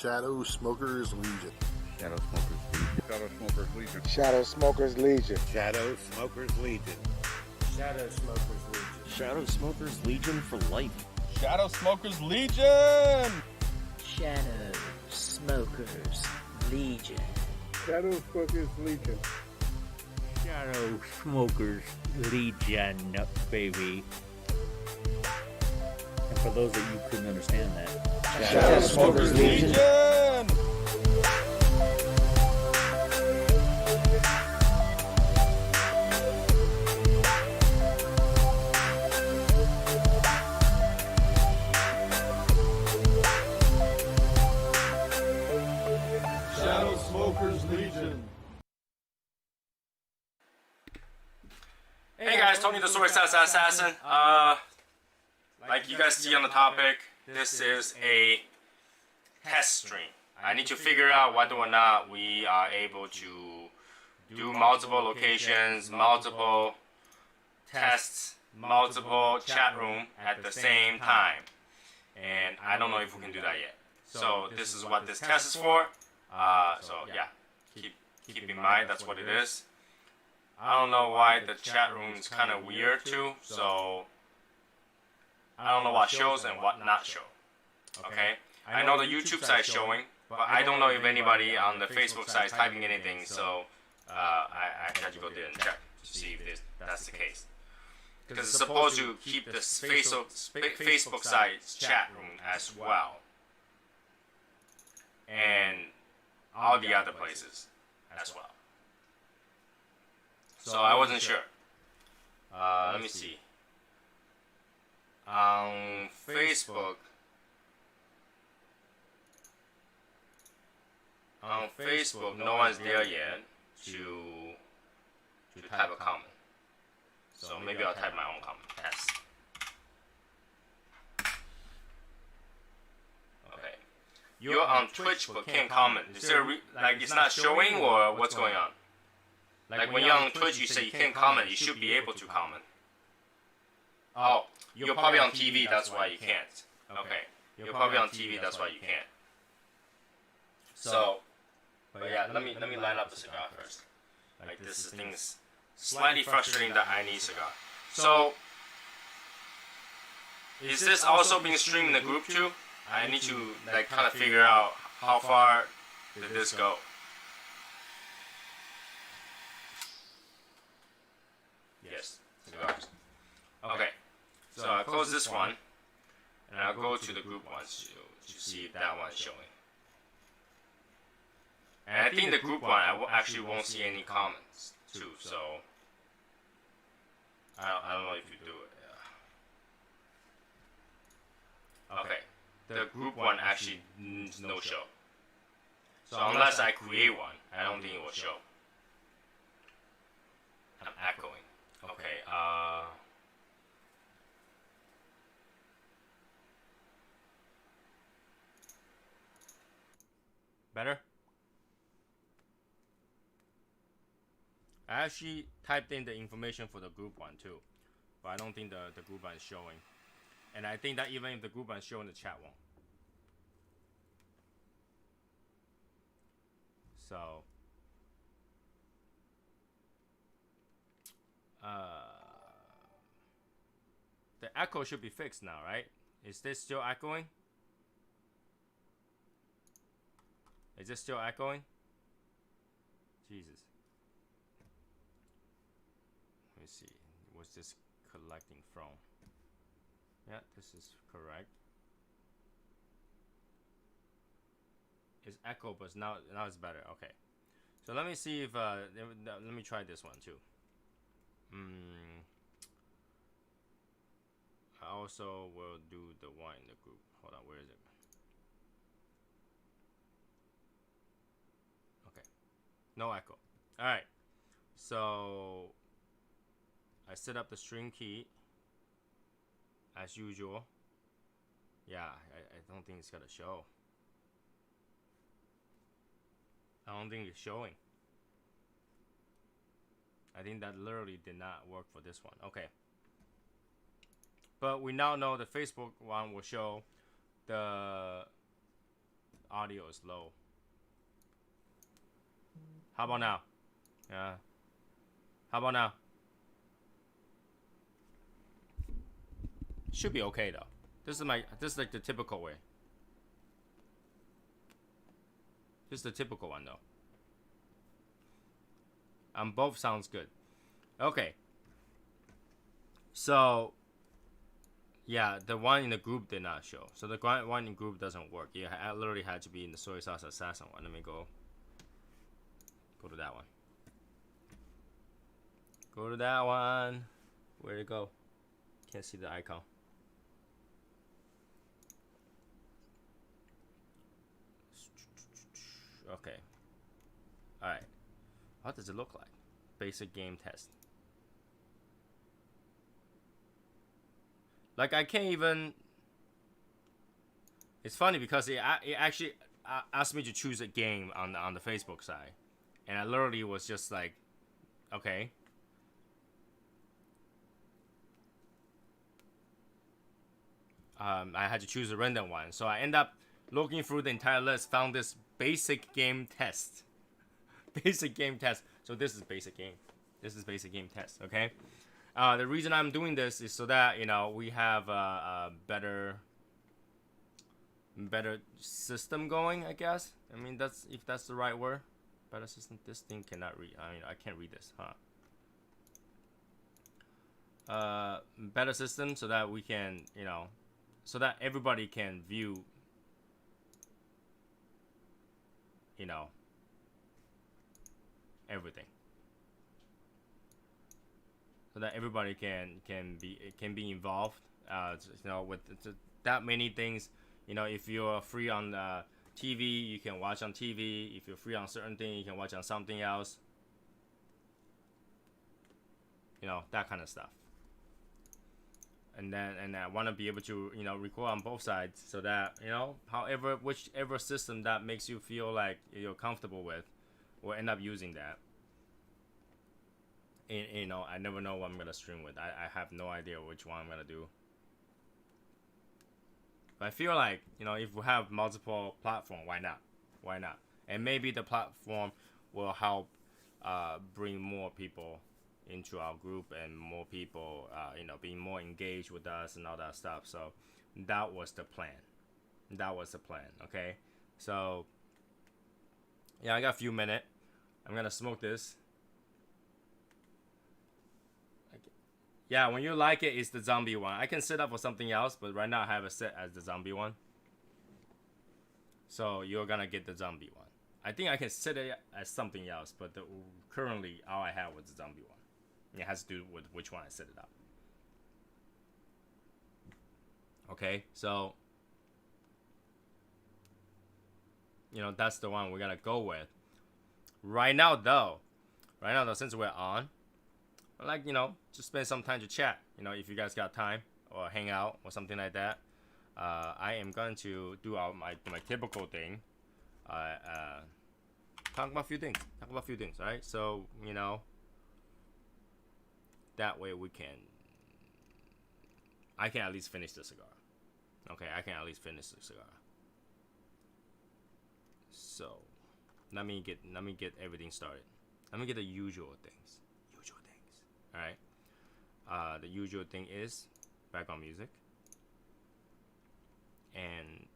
Shadow Smokers Legion. Shadow Smokers Legion. Shadow Smokers Legion. Shadow Smokers Legion. Shadow Smokers Legion. Shadow Smokers Legion for life. Shadow Smokers Legion! Shadow Smokers Legion. Shadow Smokers Legion. Shadow Smokers Legion, baby. And for those of you who couldn't understand that, Shadow Smokers Legion. Shadow Smokers Legion. Hey guys, Tony the Sword Assassin. Like you guys see on the topic, this is a test stream. I need to figure out whether or not we are able to do multiple locations, multiple tests, multiple chat room at the same time. And I don't know if we can do that yet. So this is what this test is for. So yeah, keep in mind that's what it is. I don't know why the chat room is kind of weird too, so I don't know what shows and what not show. Okay? I know the YouTube side is showing, but I don't know if anybody on the Facebook side is typing anything, so I had to go there and check to see if that's the case. Because it's supposed to keep the Facebook side's chat room as well. And all the other places as well. So I wasn't sure. Let me see. On Facebook, no one's there yet to type a comment. So maybe I'll type my own comment. Test. Okay. You're on Twitch but can't comment. Is there like it's not showing or what's going on? Like when you're on Twitch, you say you can't comment. You should be able to comment. Oh, you're probably on TV. That's why you can't. Okay, you're probably on TV. That's why you can't. So, but yeah, let me line up the cigar first. Like this thing is slightly frustrating that I need cigar. So, is this also being streamed in the group too? I need to like kind of figure out how far did this go. Yes, cigars. Okay, so I'll close this one, and I'll go to the group ones to see if that one's showing. And I think the group one, I actually won't see any comments too, so I don't know if you do it. Yeah. Okay, the group one actually no show. So unless I create one, I don't think it will show. I'm echoing. Okay, better? I actually typed in the information for the group one too, but I don't think the group one is showing. And I think that even if the group one is showing, the chat won't. So the echo should be fixed now, right? Is this still echoing? Is this still echoing? Jesus. Let me see. What's this collecting from? Yeah, this is correct. It's echo, but now it's better. Okay. So let me see if let me try this one too. I also will do the one in the group. Hold on, where is it? Okay, no echo. All right, so I set up the stream key as usual. Yeah, I don't think it's gonna show. I don't think it's showing. I think that literally did not work for this one. Okay. But we now know the Facebook one will show the audio is low. How about now? Yeah. How about now? Should be okay though. This is like the typical way. This is the typical one though. Both sounds good. Okay. So yeah, the one in the group did not show. So the one in group doesn't work. I literally had to be in the Soy Sauce Assassin one. Let me go to that one. Go to that one. Where'd it go? Can't see the icon. Okay. Alright. What does it look like? Basic game test. Like I can't even. It's funny because it actually asked me to choose a game on the Facebook side, and I literally was just like, okay. I had to choose a random one, so I end up looking through the entire list, found this basic game test. Basic game test. So this is basic game. This is basic game test. Okay. The reason I'm doing this is so that we have a better system going. I guess. I mean if that's the right word. Better system. This thing cannot read. I mean I can't read this. Better system so that we can so that everybody can view. Everything. So that everybody can be involved. With that many things. If you're free on TV, you can watch on TV. If you're free on certain thing, you can watch on something else. That kind of stuff. And I want to be able to record on both sides so that whichever system that makes you feel like you're comfortable with, we'll end up using that. And, I never know what I'm gonna stream with. I have no idea which one I'm gonna do. But I feel like if we have multiple platforms, why not? Why not? And maybe the platform will help bring more people into our group and more people being more engaged with us and all that stuff. So that was the plan. Okay, so yeah, I got a few minutes. I'm gonna smoke this. Yeah, when you like it, it's the zombie one. I can set up for something else, but right now I have it set as the zombie one. So you're gonna get the zombie one. I think I can set it as something else, but currently all I have was the zombie one. It has to do with which one I set it up. Okay, so that's the one we're gonna go with. Right now though, since we're on, I like just spend some time to chat. If you guys got time or hang out or something like that. I am going to do my typical thing. Talk about a few things. All right. So that way I can at least finish the cigar. Okay, I can at least finish the cigar. So let me get everything started. Let me get the usual things. All right. The usual thing is background music. And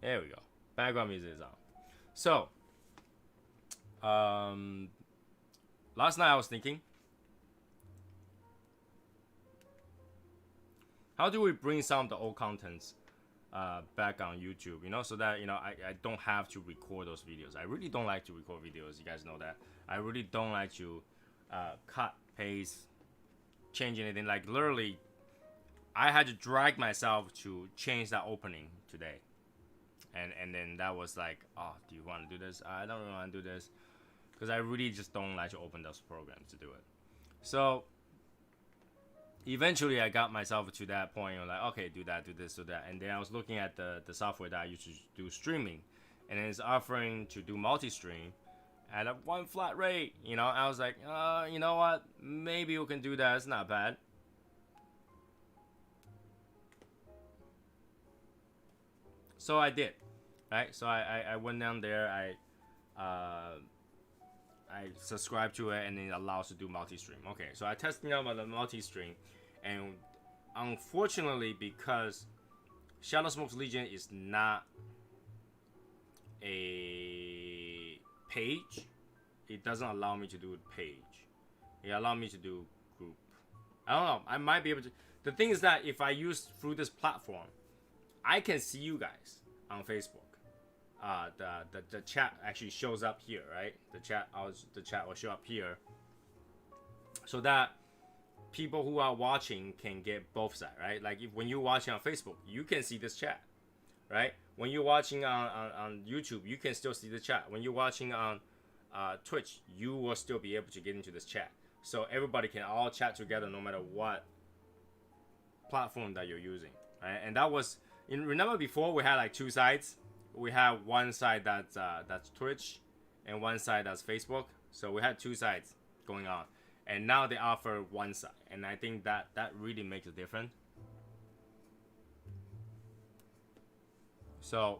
there we go. Background music is on. So, last night I was thinking, how do we bring some of the old contents back on YouTube, so that I don't have to record those videos. I really don't like to record videos. You guys know that. I really don't like to cut, paste, change anything. Like literally, I had to drag myself to change that opening today. And then that was like, oh, do you want to do this? I don't really want to do this because I really just don't like to open those programs to do it. So eventually I got myself to that point. Like, okay, do that, do this, do that. And then I was looking at the software that I used to do streaming, and it's offering to do multi-stream. at a one flat rate. You know, I was like, you know what? Maybe we can do that. It's not bad. So I did, right? So I went down there. I subscribed to it, and it allows to do multi-stream. Okay, so I tested out the multi-stream, and unfortunately, because Shadow Smoke's Legion is not a page, it doesn't allow me to do page. It allows me to do group. I don't know. I might be able to. The thing is that if I use through this platform, I can see you guys on Facebook. The chat actually shows up here, right? The chat will show up here, so that people who are watching can get both sides, right? Like when you're watching on Facebook, you can see this chat, right? When you're watching on YouTube, you can still see the chat. When you're watching on Twitch, you will still be able to get into this chat. So everybody can all chat together no matter what platform that you're using, right? And that was, remember before we had like two sides? We had one side that's Twitch and one side that's Facebook. So we had two sides going on. And now they offer one side. And I think that really makes a difference. So,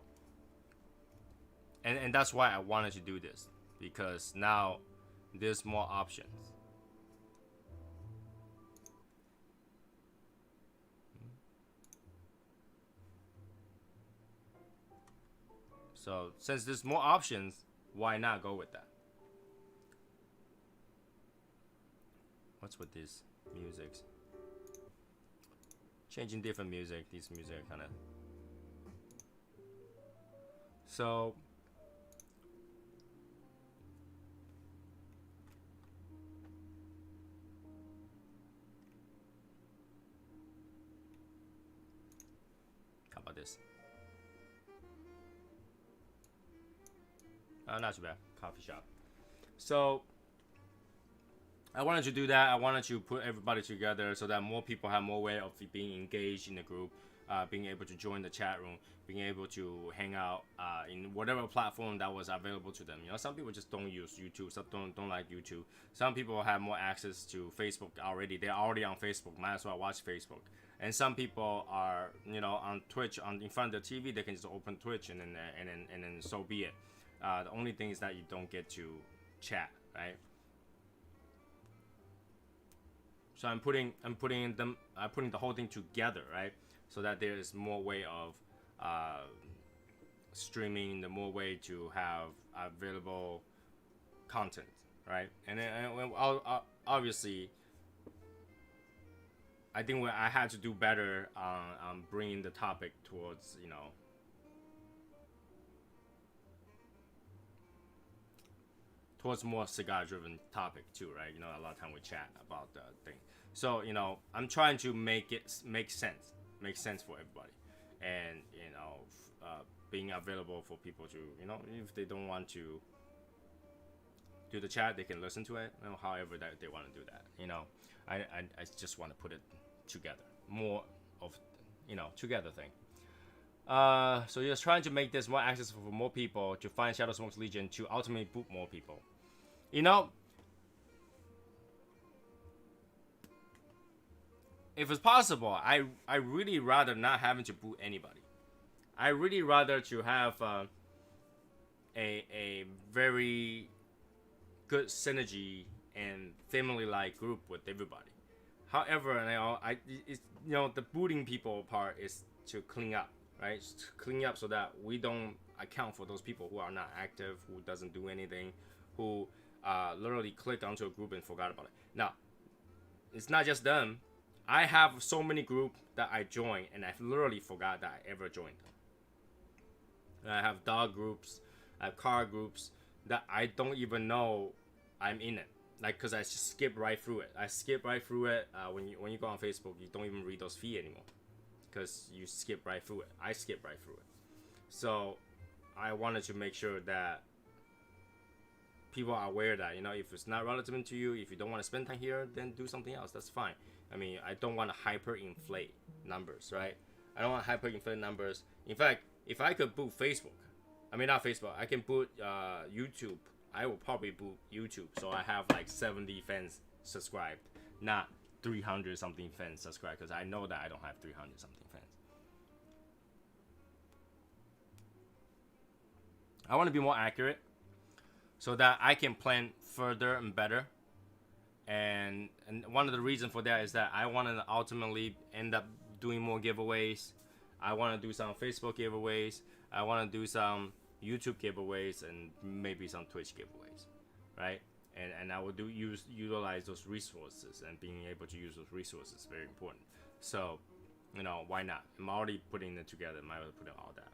and that's why I wanted to do this. Because now there's more options. So since there's more options, why not go with that? What's with these musics? Changing different music. These music are kind of. So. How about this? Not too bad. Coffee shop. So I wanted to do that. I wanted to put everybody together so that more people have more way of being engaged in the group, being able to join the chat room, being able to hang out in whatever platform that was available to them. You know, some people just don't use YouTube. Some don't like YouTube. Some people have more access to Facebook already. They're already on Facebook. Might as well watch Facebook. And some people are, you know, on Twitch, in front of the TV. They can just open Twitch and then so be it. The only thing is that you don't get to chat, right? So I'm putting the whole thing together, right? So that there is more way of streaming, the more way to have available content, right? And then obviously, I think I had to do better on bringing the topic towards, you know, towards more cigar-driven topic too, right? You know, a lot of time we chat about the thing. So, you know, I'm trying to make it make sense for everybody, and you know, being available for people to, you know, if they don't want to do the chat, they can listen to it. You know, however that they want to do that. You know, I just want to put it together, more of, you know, together thing. So just trying to make this more accessible for more people to find Shadow Smoke's Legion to ultimately boot more people. You know, if it's possible, I really rather not having to boot anybody. I really rather to have a very good synergy and family-like group with everybody. However, you know, the booting people part is to clean up. Right, just clean up so that we don't account for those people who are not active, who doesn't do anything, who literally clicked onto a group and forgot about it. Now, it's not just them. I have so many groups that I join and I literally forgot that I ever joined them. I have dog groups, I have car groups that I don't even know I'm in it. Like, cause I just skip right through it. I skip right through it. When you go on Facebook, you don't even read those feeds anymore, because you skip right through it. I skip right through it. So I wanted to make sure that people are aware that, you know, if it's not relevant to you, if you don't want to spend time here, then do something else. That's fine. I mean, I don't want to hyperinflate numbers, right? I don't want to hyperinflate numbers. In fact, if I could boot Facebook, I mean, not Facebook, I can boot YouTube I will probably boot YouTube. So I have like 70 fans subscribed, not 300 something fans subscribed, because I know that I don't have 300 something fans. I want to be more accurate so that I can plan further and better. And one of the reasons for that is that I want to ultimately end up doing more giveaways. I want to do some Facebook giveaways. I want to do some YouTube giveaways and maybe some Twitch giveaways, right? And I will utilize those resources, and being able to use those resources is very important. So, you know, why not? I'm already putting it together. I'm already putting all that.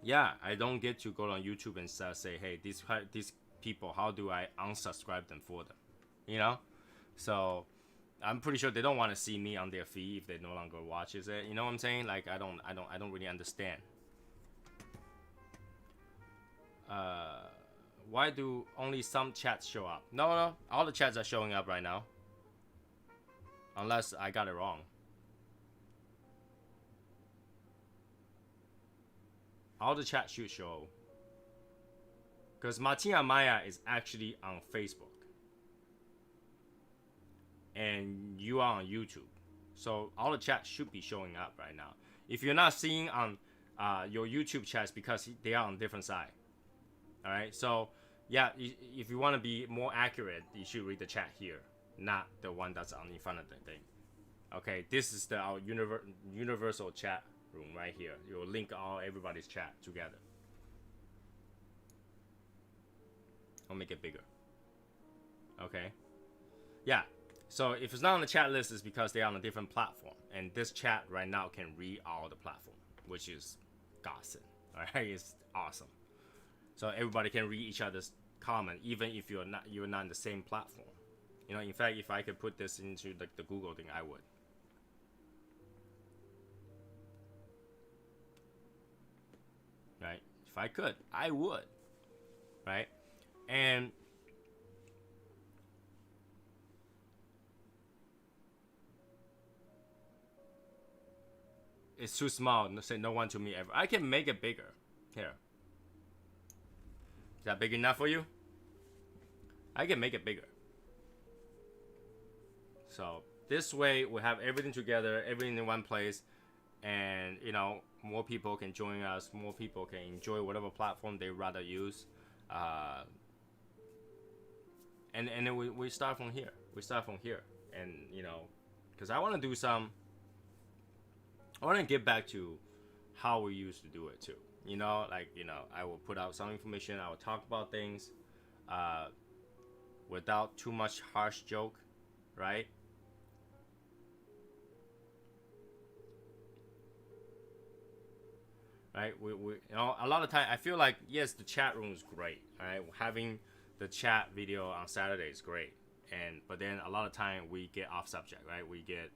Yeah, I don't get to go on YouTube and say, hey, these people, how do I unsubscribe them for them? You know? So I'm pretty sure they don't want to see me on their feed if they no longer watches it. You know what I'm saying? Like I don't really understand. Why do only some chats show up? No, all the chats are showing up right now. Unless I got it wrong. All the chat should show. Because Martina Maya is actually on Facebook. And you are on YouTube. So all the chat should be showing up right now. If you're not seeing on your YouTube chats, because they are on different side. Alright, so yeah, if you want to be more accurate, you should read the chat here, not the one that's on in front of the thing. Okay, this is our universal chat room right here. It will link everybody's chat together. I'll make it bigger. Okay. Yeah. So if it's not on the chat list, it's because they're on a different platform. And this chat right now can read all the platform, which is gossip. Alright, it's awesome. So everybody can read each other's comment, even if you're not in the same platform. You know, in fact, if I could put this into the Google thing, I would. Right? If I could, I would. Right? And it's too small. Say no one to me ever. I can make it bigger. Here. Is that big enough for you? I can make it bigger. So this way we have everything together, everything in one place, and you know, more people can join us, more people can enjoy whatever platform they rather use. And then we start from here. We start from here. And you know, because I want to do some, I want to get back to how we used to do it too. You know, like, you know, I will put out some information. I will talk about things without too much harsh joke, right? Right? We you know, a lot of time I feel like, yes, the chat room is great. Right? Having the chat video on Saturday is great. But then a lot of time we get off subject, right? We get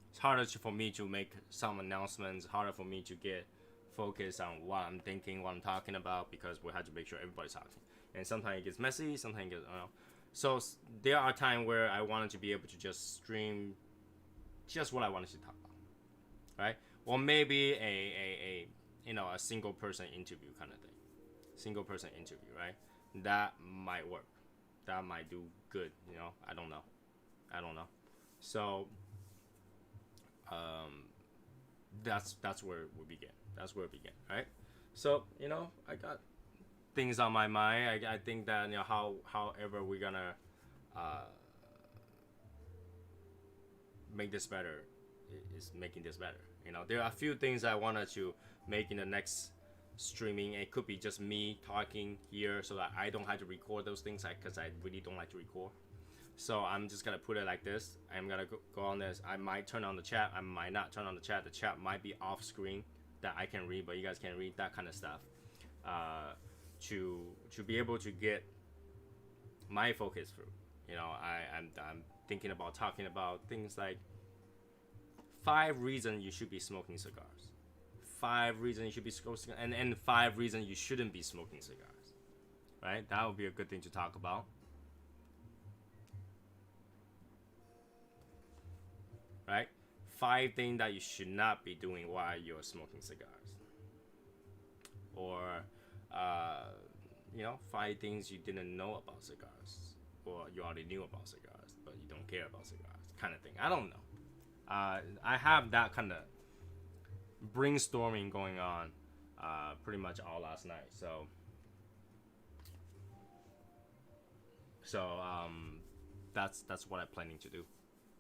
it's harder for me to make some announcements, harder for me to get focused on what I'm thinking, what I'm talking about, because we have to make sure everybody's talking. And sometimes it gets messy, sometimes it gets, so there are times where I wanted to be able to just stream just what I wanted to talk about, right? Or maybe a you know, a single person interview kind of thing. Single person interview, right? That might work. That might do good, you know? I don't know. So that's where we begin. That's where it began, right? So, you know, I got things on my mind. I think that, you know, however we're gonna make this better is making this better. You know, there are a few things I wanted to make in the next streaming. It could be just me talking here so that I don't have to record those things, because I really don't like to record. So I'm just gonna put it like this. I'm gonna go on this. I might turn on the chat. I might not turn on the chat. The chat might be off screen that I can read, but you guys can't read, that kind of stuff. To be able to get my focus through. You know, I'm thinking about talking about things like 5 reasons you should be smoking cigars, 5 reasons you should be smoking, and 5 reasons you shouldn't be smoking cigars. Right? That would be a good thing to talk about. Right? 5 things that you should not be doing while you're smoking cigars. or you know, 5 things you didn't know about cigars, or you already knew about cigars but you don't care about cigars, kind of thing. I don't know. I have that kind of brainstorming going on pretty much all last night. So that's what I'm planning to do.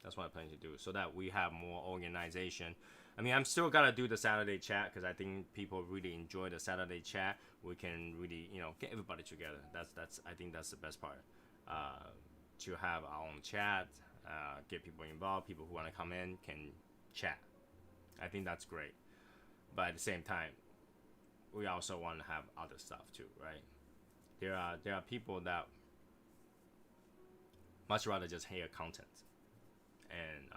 That's what I'm planning to do, so that we have more organization. I mean, I'm still gonna do the Saturday chat because I think people really enjoy the Saturday chat. We can really, you know, get everybody together. I think that's the best part. To have our own chat, get people involved. People who want to come in can chat. I think that's great. But at the same time, we also want to have other stuff too, right? There are people that much rather just hear content, and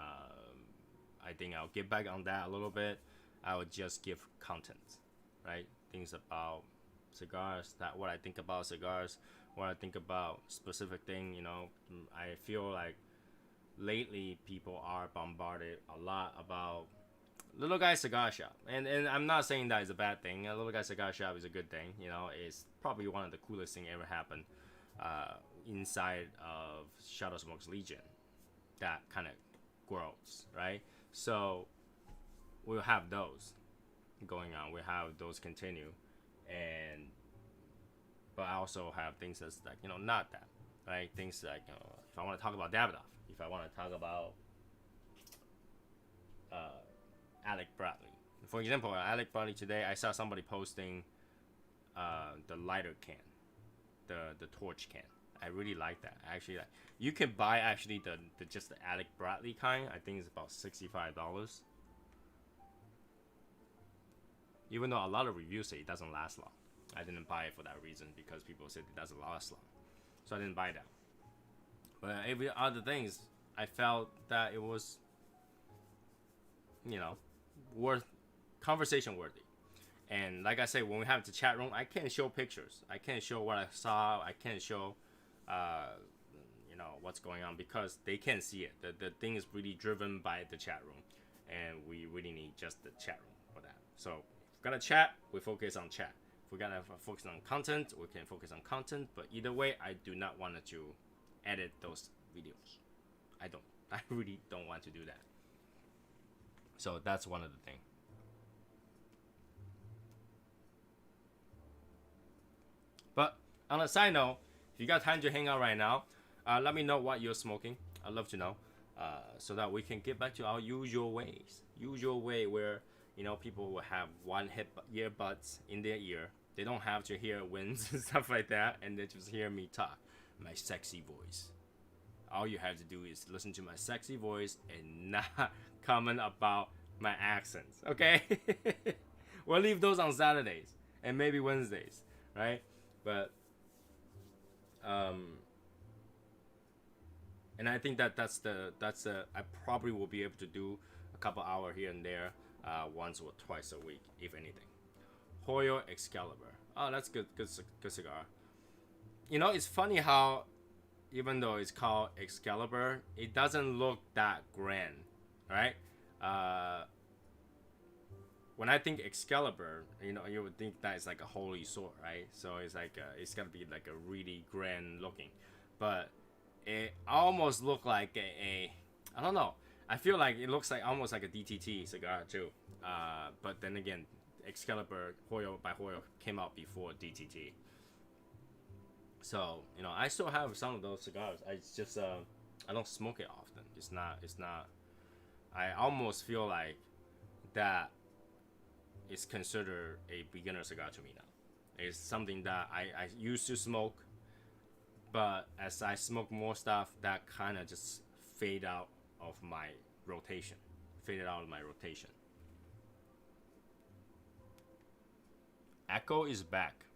I think I'll get back on that a little bit. I would just give content, right? Things about cigars, that what I think about cigars, what I think about specific thing. You know, I feel like lately people are bombarded a lot about Little Guy Cigar Shop, and I'm not saying that is a bad thing. A Little Guy Cigar Shop is a good thing. You know, it's probably one of the coolest thing ever happened inside of Shadow Smokers Legion. That kind of grows, right? So we'll have those going on. We'll have those continue, but I also have things that's like, you know, not that, right? Things like, you know, if I want to talk about Davidoff, if I want to talk about Alec Bradley. For example, Alec Bradley today, I saw somebody posting the lighter can, the torch can. I really like that. Actually, like, you can buy actually the just the Alec Bradley kind. I think it's about $65. Even though a lot of reviews say it doesn't last long. I didn't buy it for that reason, because people said it doesn't last long. So I didn't buy that. But every other things, I felt that it was, you know, conversation worthy. And like I said, when we have the chat room, I can't show pictures. I can't show what I saw. I can't show, you know, what's going on, because they can't see it. The thing is really driven by the chat room, and we really need just the chat room for that. So if we're gonna chat, we focus on chat. If we're gonna focus on content, we can focus on content. But either way, I do not want to edit those videos. I really don't want to do that. So that's one of the things. But on a side note, if you got time to hang out right now, let me know what you're smoking. I'd love to know, so that we can get back to our usual ways. Usual way where, you know, people will have one earbuds in their ear. They don't have to hear winds and stuff like that, and they just hear me talk, my sexy voice. All you have to do is listen to my sexy voice and not comment about my accents, okay? We'll leave those on Saturdays and maybe Wednesdays, right? But and I think that's I probably will be able to do a couple hours here and there, once or twice a week, if anything. Hoyo Excalibur. Oh, that's good cigar. You know, it's funny how, even though it's called Excalibur, it doesn't look that grand, right? When I think Excalibur, you know, you would think that it's like a holy sword, right? So it's like it's gonna be like a really grand looking, but it almost looked like I don't know. I feel like it looks like almost like a DTT cigar too. But then again, Excalibur Hoyo by Hoyo came out before DTT. So, you know, I still have some of those cigars. I just I don't smoke it often. It's not I almost feel like that is considered a beginner cigar to me now. It's something that I used to smoke, but as I smoke more stuff, that kind of just fade out of my rotation. Echo is back.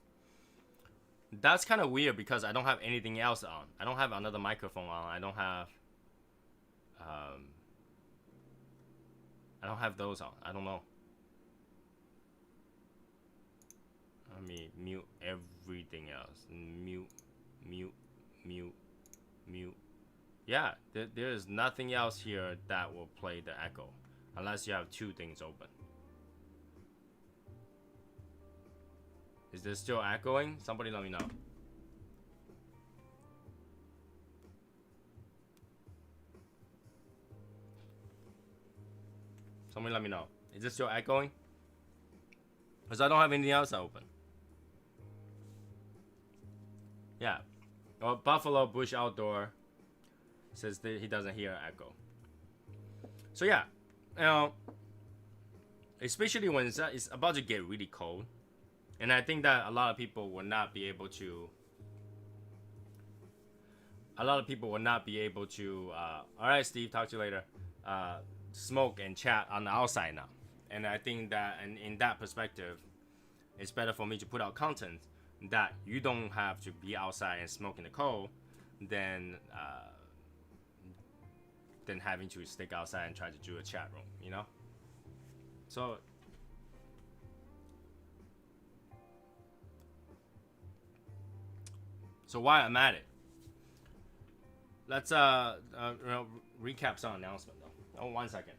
That's kind of weird because I don't have anything else on. I don't have another microphone on. I don't have those on. I don't know. Let me mute everything else. Mute. Yeah, there is nothing else here that will play the echo, unless you have two things open. Is this still echoing? Somebody let me know. Somebody let me know. Is this still echoing? Because I don't have anything else open. Yeah. Well, Buffalo Bush Outdoor says that he doesn't hear echo. So yeah, you know, especially when it's about to get really cold, and I think that a lot of people will not be able to. A lot of people will not be able to. All right, Steve, talk to you later. Smoke and chat on the outside now, and I think that, in that perspective, it's better for me to put out content that you don't have to be outside and smoke in the cold, than having to stick outside and try to do a chat room, you know? So while I'm at it, let's recap some announcement though. Oh, 1 second.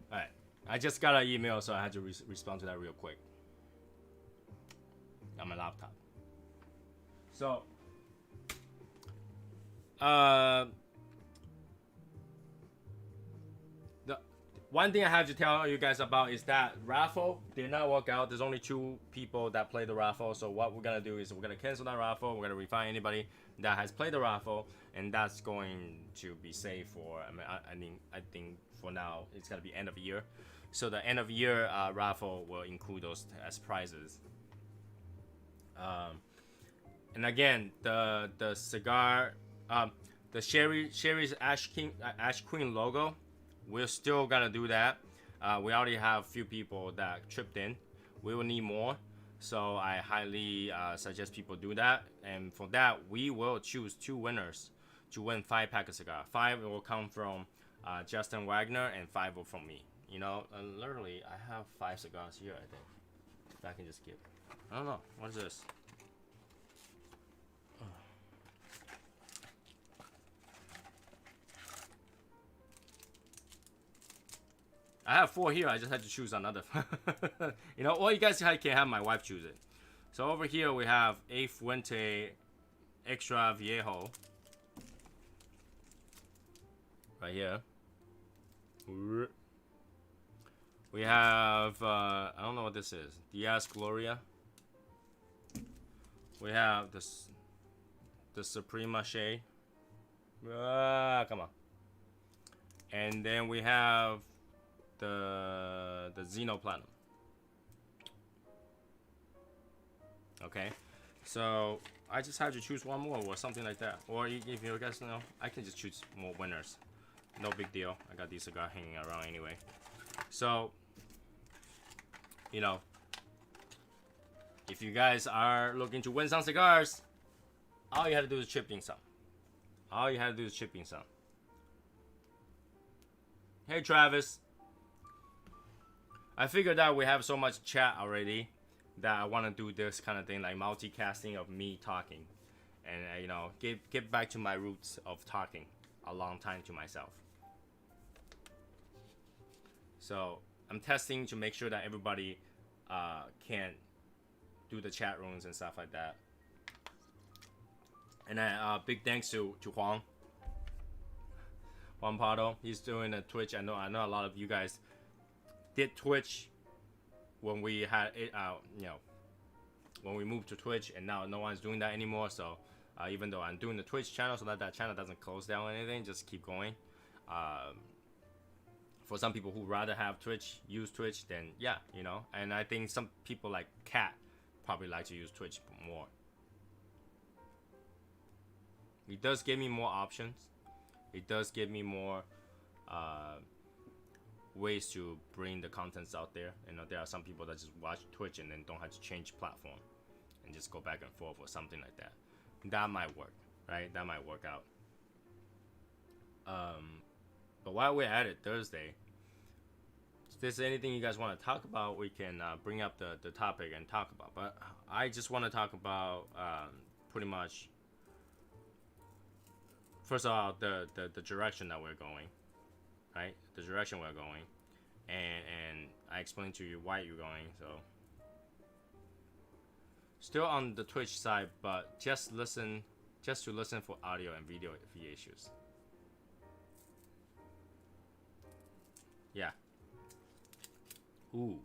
Alright, I just got an email, so I had to respond to that real quick on my laptop. So, the one thing I have to tell you guys about is that raffle did not work out. There's only 2 people that played the raffle. So what we're gonna do is we're gonna cancel that raffle. We're gonna refund anybody that has played the raffle, and that's going to be safe for. I think for now it's gonna be end of year. So the end of year raffle will include those as prizes. And again, the cigar, the Sherry's Ash Queen logo, we're still gonna do that. We already have a few people that chipped in. We will need more, so I highly suggest people do that. And for that, we will choose 2 winners to win 5-pack of cigar. 5 will come from Justin Wagner, and 5 will from me. You know, literally, I have 5 cigars here. I think that I can just give. I don't know. What is this? I have 4 here. I just had to choose another. You know, or you guys can have my wife choose it. So over here we have A Fuente Extra Viejo. Right here. We have, I don't know what this is. Diaz Gloria. We have the Suprema Shade. Come on. And then we have the Xeno Platinum. Okay, so I just had to choose one more or something like that. Or if you guys know, I can just choose more winners. No big deal. I got these cigars hanging around anyway. So, you know, if you guys are looking to win some cigars, all you have to do is chip in some. All you have to do is chip in some. Hey Travis. I figured out we have so much chat already that I want to do this kind of thing, like multicasting of me talking, and you know, get back to my roots of talking a long time to myself. So I'm testing to make sure that everybody can do the chat rooms and stuff like that. And big thanks to Juan Pardo. He's doing a Twitch. I know a lot of you guys did Twitch when we had it out, you know, when we moved to Twitch, and now no one's doing that anymore. So even though I'm doing the Twitch channel so that channel doesn't close down or anything, just keep going. For some people who rather have Twitch, use Twitch, then yeah, you know. And I think some people like Kat probably like to use Twitch more. It does give me more options. It does give me more ways to bring the contents out there. There are some people that just watch Twitch and then don't have to change platform and just go back and forth or something like that. That might work, right? That might work out. But while we're at it, Thursday, if there's anything you guys want to talk about, we can bring up the topic and talk about. But I just want to talk about pretty much, first of all, the direction that we're going, right? The direction we're going, and I explained to you why you're going. So still on the Twitch side, but just to listen for audio and video issues. Yeah. Ooh.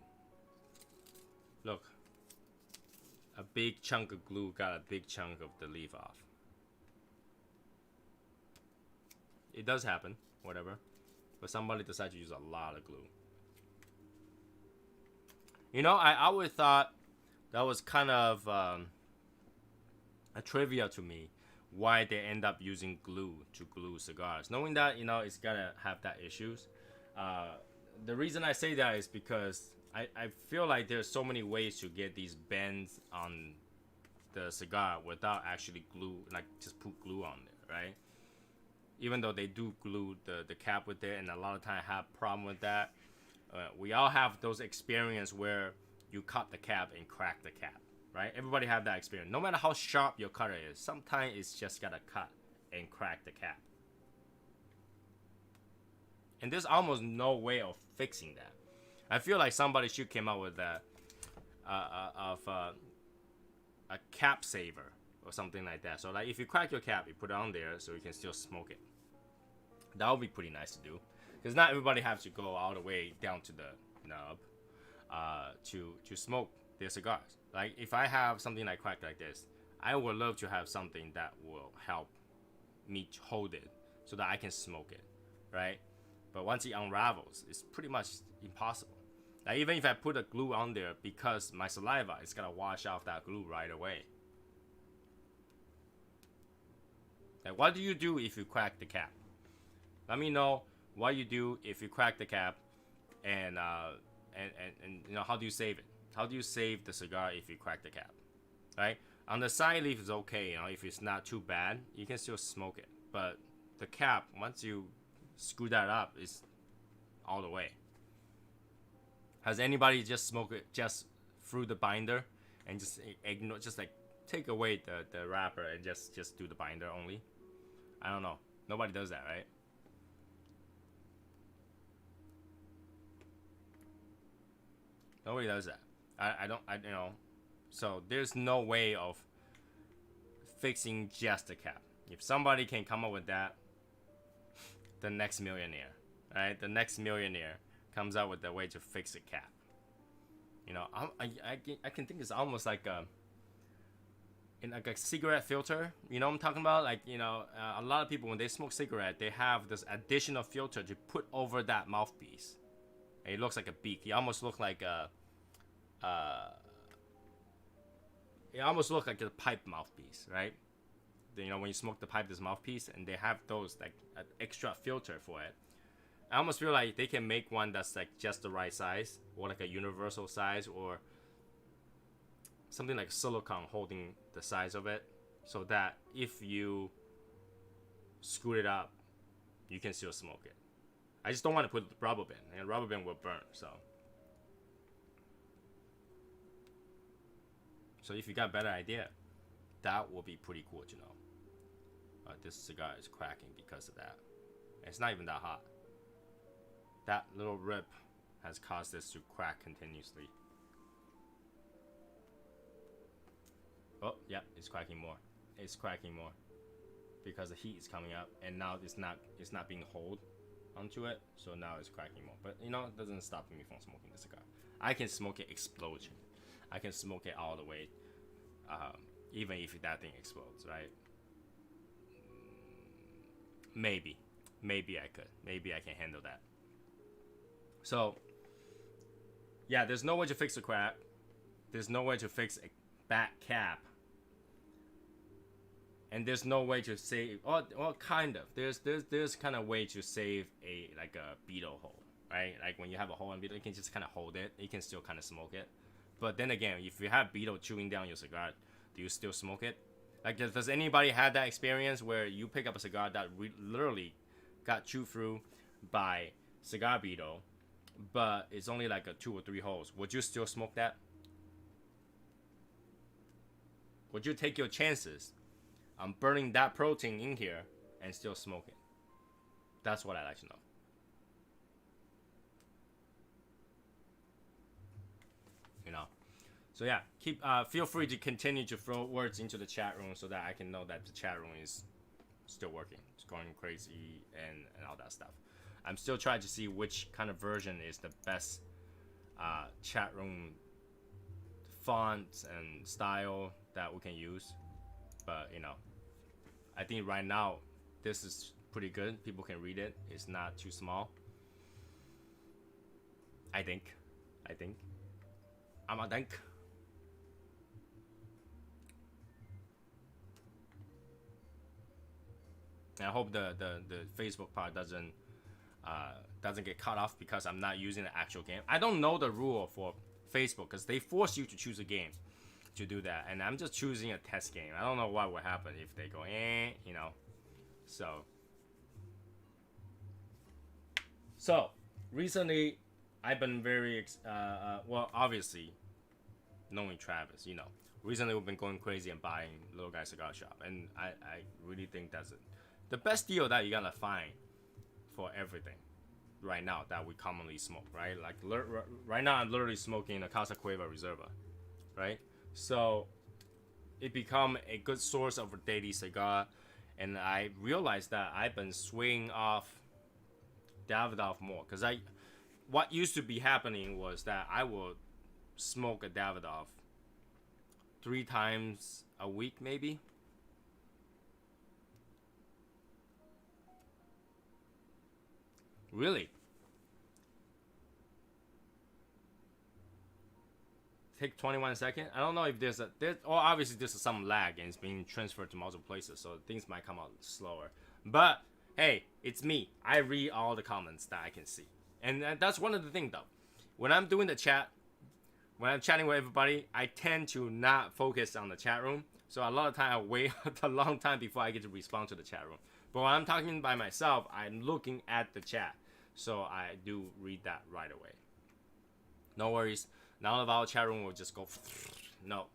Look. A big chunk of glue got a big chunk of the leaf off. It does happen, whatever. But somebody decided to use a lot of glue. I always thought that was kind of a trivia to me, why they end up using glue to glue cigars. Knowing that, it's gonna have that issues. The reason I say that is because I feel like there's so many ways to get these bends on the cigar without actually glue, like just put glue on there, right? Even though they do glue the cap with it, and a lot of times I have problem with that. We all have those experience where you cut the cap and crack the cap, right? Everybody have that experience. No matter how sharp your cutter is, sometimes it's just gotta cut and crack the cap. And there's almost no way of fixing that. I feel like somebody should come up with a cap saver or something like that. So like if you crack your cap, you put it on there so you can still smoke it. That would be pretty nice to do, because not everybody has to go all the way down to the nub to smoke their cigars. Like if I have something like cracked like this, I would love to have something that will help me hold it so that I can smoke it, right? But once it unravels, it's pretty much impossible. Like even if I put a glue on there, because my saliva is gonna wash off that glue right away. Like what do you do if you crack the cap? Let me know what you do if you crack the cap, and how do you save it? How do you save the cigar if you crack the cap? Right? On the side leaf is okay, if it's not too bad, you can still smoke it. But the cap, once you screw that up, is all the way. Has anybody just smoked it just through the binder and just ignore, just like take away the wrapper and just do the binder only? I don't know. Nobody does that, right? Nobody does that. I don't, so there's no way of fixing just the cap. If somebody can come up with that, the next millionaire, right? The next millionaire comes out with a way to fix a cap. I can think it's almost like a cigarette filter. You know what I'm talking about? Like, a lot of people, when they smoke cigarette, they have this additional filter to put over that mouthpiece. It looks like a beak. It almost looks like a pipe mouthpiece, right? When you smoke the pipe, this mouthpiece, and they have those like an extra filter for it. I almost feel like they can make one that's like just the right size, or like a universal size, or something like silicone holding the size of it, so that if you screw it up, you can still smoke it. I just don't want to put rubber band, and rubber band will burn. So if you got a better idea, that will be pretty cool to know. This cigar is cracking because of that. It's not even that hot. That little rip has caused this to crack continuously. Oh, yeah, it's cracking more. It's cracking more because the heat is coming up, and now it's not being held onto it, so now it's cracking more. But it doesn't stop me from smoking the cigar. I can smoke it explosion. I can smoke it all the way, even if that thing explodes, right? Maybe I could. Maybe I can handle that. So, yeah, there's no way to fix a crack. There's no way to fix a back cap. and there's no way to save. Or kind of. There's kind of way to save a beetle hole, right? Like when you have a hole in beetle, you can just kind of hold it. You can still kind of smoke it. But then again, if you have beetle chewing down your cigar, do you still smoke it? Like, does anybody have that experience where you pick up a cigar that literally got chewed through by cigar beetle, but it's only like a 2 or 3 holes? Would you still smoke that? Would you take your chances on burning that protein in here and still smoke it? That's what I'd like to know. You know. So yeah, feel free to continue to throw words into the chat room so that I can know that the chat room is still working. It's going crazy and all that stuff. I'm still trying to see which kind of version is the best chat room font and style that we can use. But you know, I think right now this is pretty good. People can read it. It's not too small. I think. I'm a think. And I hope the Facebook part doesn't get cut off because I'm not using the actual game. I don't know the rule for Facebook because they force you to choose a game to do that, and I'm just choosing a test game. I don't know what would happen if they go you know. So recently I've been very well, obviously knowing Travis, you know, recently we've been going crazy and buying Little Guy Cigar Shop, and I really think that's the best deal that you're gonna find for everything right now that we commonly smoke, right? Like right now I'm literally smoking a Casa Cueva Reserva, right? So it become a good source of a daily cigar, and I realized that I've been swinging off Davidoff more, because what used to be happening was that I would smoke a Davidoff 3 times a week, maybe. Really? Take 21 seconds. I don't know if there's obviously there's some lag and it's being transferred to multiple places, so things might come out slower. But hey, it's me. I read all the comments that I can see, and that's one of the things though. When I'm doing the chat, when I'm chatting with everybody, I tend to not focus on the chat room. So a lot of time I wait a long time before I get to respond to the chat room. But when I'm talking by myself, I'm looking at the chat. So I do read that right away. No worries. None of our chat room will just go. No,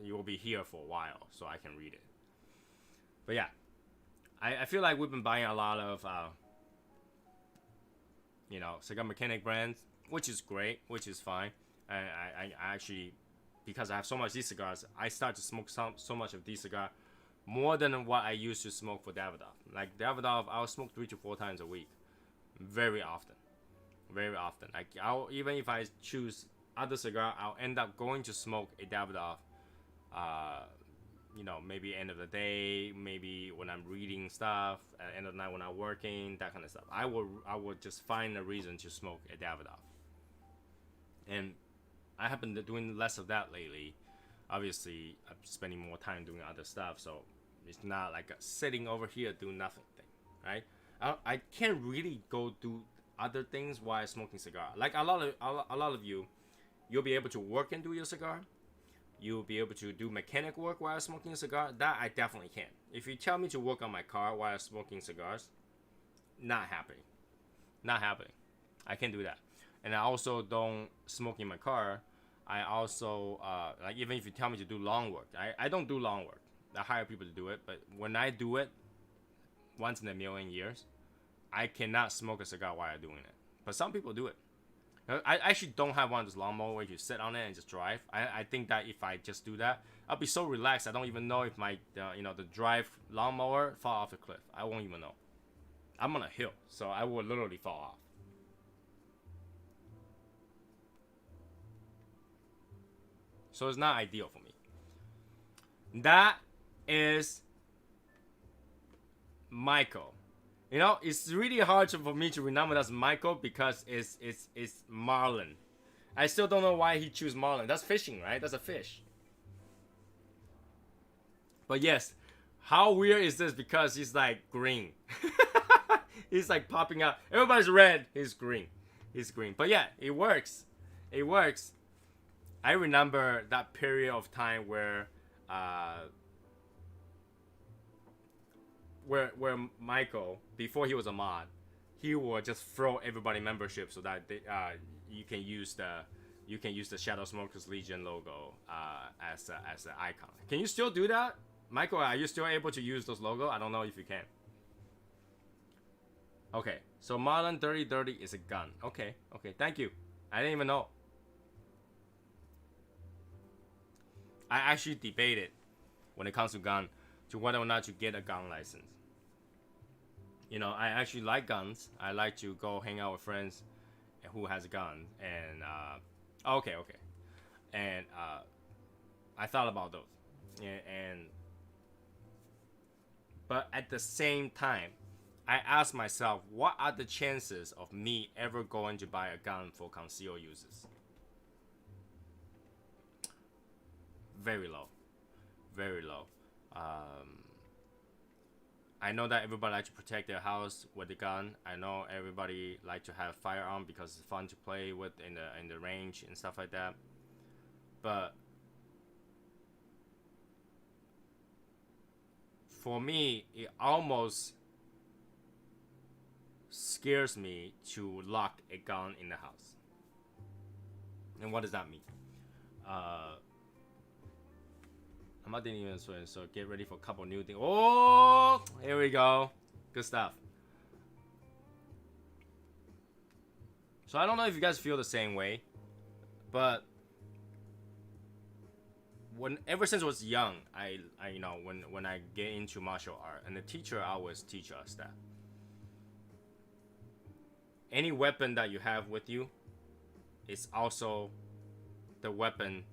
you will be here for a while, so I can read it. But yeah, I feel like we've been buying a lot of, you know, Cigar Mechanic brands, which is great, which is fine. I actually, because I have so much of these cigars, I start to smoke so much of these cigars more than what I used to smoke for Davidoff. Like Davidoff, I'll smoke 3 to 4 times a week. Very often. Like even if I choose other cigar, I'll end up going to smoke a Davidoff. You know, maybe end of the day, maybe when I'm reading stuff, at the end of the night when I'm working, that kind of stuff. I would just find a reason to smoke a Davidoff. And I have been doing less of that lately. Obviously, I'm spending more time doing other stuff, so it's not like a sitting over here doing nothing thing, right? I can't really go do other things while smoking cigar. Like a lot of you, you'll be able to work and do your cigar. You'll be able to do mechanic work while smoking a cigar. That I definitely can. If you tell me to work on my car while smoking cigars, not happening. Not happening. I can't do that. And I also don't smoke in my car. I also, like even if you tell me to do long work, I don't do long work. I hire people to do it. But when I do it, once in a million years, I cannot smoke a cigar while I'm doing it. But some people do it. I actually don't have one of those lawnmower where you sit on it and just drive. I think that if I just do that, I'll be so relaxed. I don't even know if my the drive lawnmower fall off the cliff. I won't even know. I'm on a hill, so I will literally fall off. So it's not ideal for me. That is Michael. You know, it's really hard for me to remember that's Michael because it's Marlin. I still don't know why he chose Marlin. That's fishing, right? That's a fish. But yes, How weird is this? Because he's like green. He's like popping up. Everybody's red. He's green. He's green. But yeah, it works. It works. I remember that period of time where Michael, before he was a mod, he would just throw everybody membership so that they, you can use the Shadow Smokers Legion logo as an icon. Can you still do that, Michael? Are you still able to use those logos? I don't know if you can. Okay, so Modern 3030 is a gun. Okay, thank you. I didn't even know. I actually debated when it comes to gun to whether or not to get a gun license. You know, I actually like guns. I like to go hang out with friends who has a gun. And okay. And I thought about those. But at the same time, I asked myself, what are the chances of me ever going to buy a gun for concealed uses? Very low. Very low. I know that everybody likes to protect their house with a gun. I know everybody like to have firearm because it's fun to play with in the range and stuff like that. But for me, it almost scares me to lock a gun in the house. And what does that mean? I'm not even so get ready for a couple new things. Oh, here we go. Good stuff. So I don't know if you guys feel the same way, but ever since I was young, I you know, when I get into martial art, and the teacher always teach us that any weapon that you have with you is also the weapon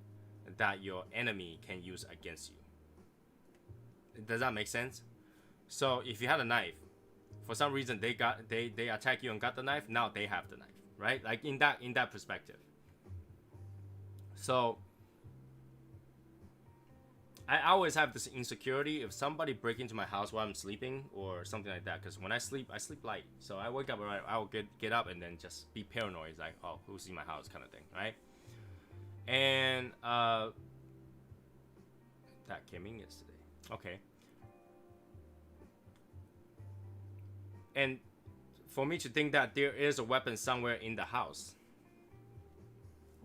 that your enemy can use against you. Does that make sense? So if you had a knife, for some reason they attack you and got the knife, now they have the knife, right? Like in that perspective. So I always have this insecurity if somebody break into my house while I'm sleeping or something like that. Because when I sleep light. So I wake up, right, I will get up and then just be paranoid. It's like, oh, who's in my house kind of thing, right? And that came in yesterday. Okay. And for me to think that there is a weapon somewhere in the house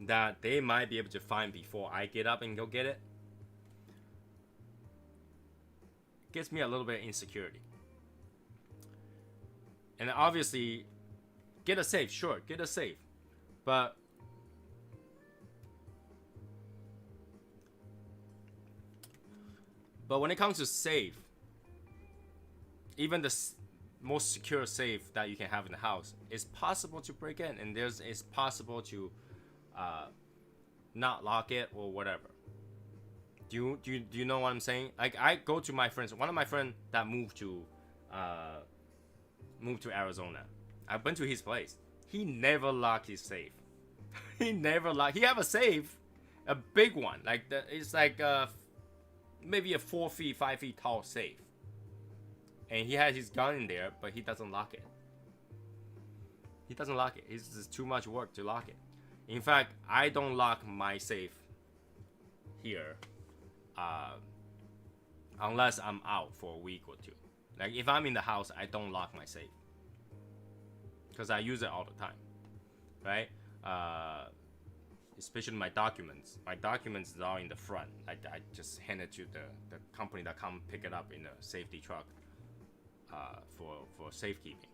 that they might be able to find before I get up and go get it, gives me a little bit of insecurity. And obviously, get a safe, sure, get a safe. But when it comes to safe, even the most secure safe that you can have in the house, it's possible to break in, and it's possible to not lock it or whatever. Do you know what I'm saying? Like, I go to my friends. One of my friends that moved to Arizona. I went to his place. He never locked his safe. He never locked. He have a safe, a big one. Like it's like maybe a 4 feet, 5 feet tall safe. And he has his gun in there, but he doesn't lock it. He doesn't lock it. It's just too much work to lock it. In fact, I don't lock my safe here. Unless I'm out for a week or two. Like if I'm in the house, I don't lock my safe because I use it all the time, right? Especially my documents. My documents are in the front. I just hand it to the company that come pick it up in a safety truck for safekeeping.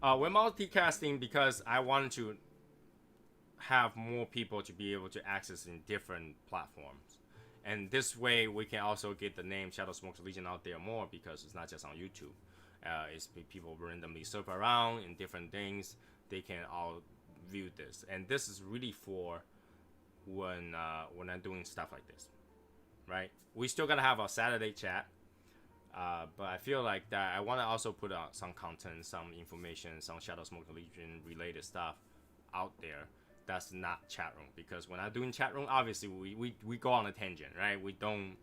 We're multicasting because I wanted to have more people to be able to access in different platforms, and this way we can also get the name Shadow Smokers Legion out there more, because it's not just on YouTube. It's people randomly surf around in different things. They can all view this, and this is really for when I'm doing stuff like this, right? We still gotta have our Saturday chat, but I feel like that I want to also put out some content, some information, some Shadow Smokers Legion related stuff out there that's not chat room, because when I'm doing chat room, obviously we go on a tangent, right? We don't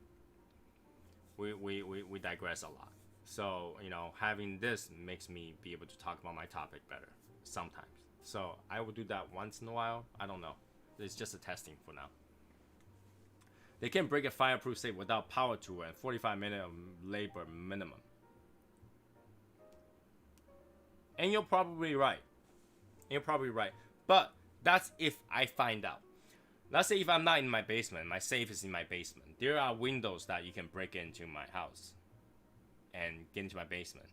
we digress a lot. So, you know, having this makes me be able to talk about my topic better sometimes. So I will do that once in a while. I don't know. It's just a testing for now. They can break a fireproof safe without power tool and 45 minutes of labor minimum. And you're probably right. You're probably right. But that's if I find out. Let's say if I'm not in my basement, my safe is in my basement. There are windows that you can break into my house and get into my basement.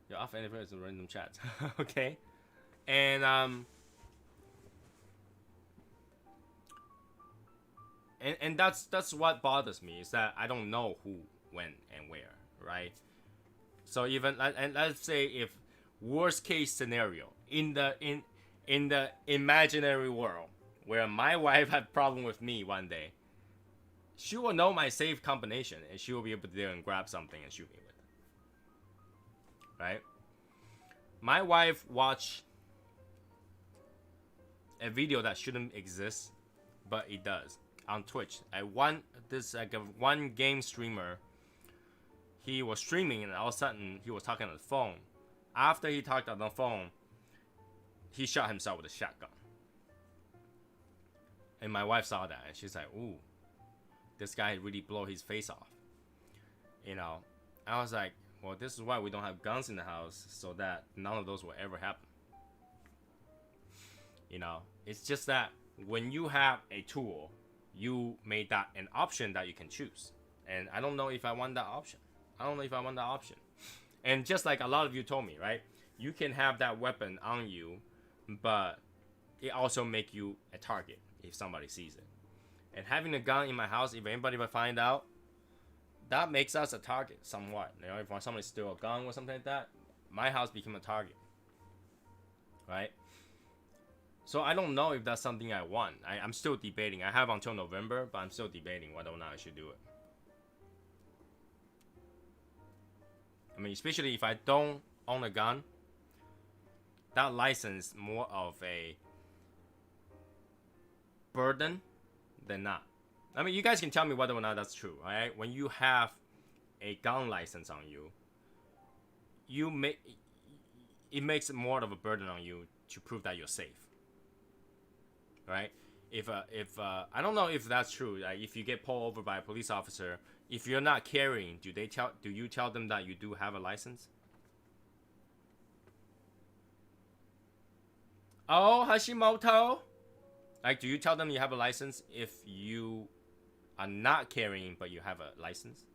You're off anywhere is a random chat. Okay. And and that's what bothers me, is that I don't know who, when, and where, right? So even, and let's say if worst case scenario in the imaginary world where my wife had problem with me one day, she will know my safe combination and she will be able to go and grab something and shoot me with it. Right? My wife watched a video that shouldn't exist, but it does, on Twitch. One game streamer, he was streaming and all of a sudden he was talking on the phone. After he talked on the phone, he shot himself with a shotgun. And my wife saw that and she's like, ooh, this guy really blow his face off. You know, I was like, well, this is why we don't have guns in the house, so that none of those will ever happen. You know, it's just that when you have a tool, you made that an option that you can choose. And I don't know if I want that option. And just like a lot of you told me, right? You can have that weapon on you, but it also make you a target if somebody sees it. And having a gun in my house, if anybody will find out, that makes us a target somewhat. You know, if somebody steal a gun or something like that, my house became a target, right? So I don't know if that's something I want. I'm still debating. I have until November, but I'm still debating whether or not I should do it. I mean, especially if I don't own a gun, that license more of a burden than not. I mean, you guys can tell me whether or not that's true, right? When you have a gun license on you, it makes it more of a burden on you to prove that you're safe, right? If I don't know if that's true. Like if you get pulled over by a police officer, if you're not carrying, do you tell them that you do have a license? Oh, Hashimoto. Like, do you tell them you have a license if you are not carrying but you have a license?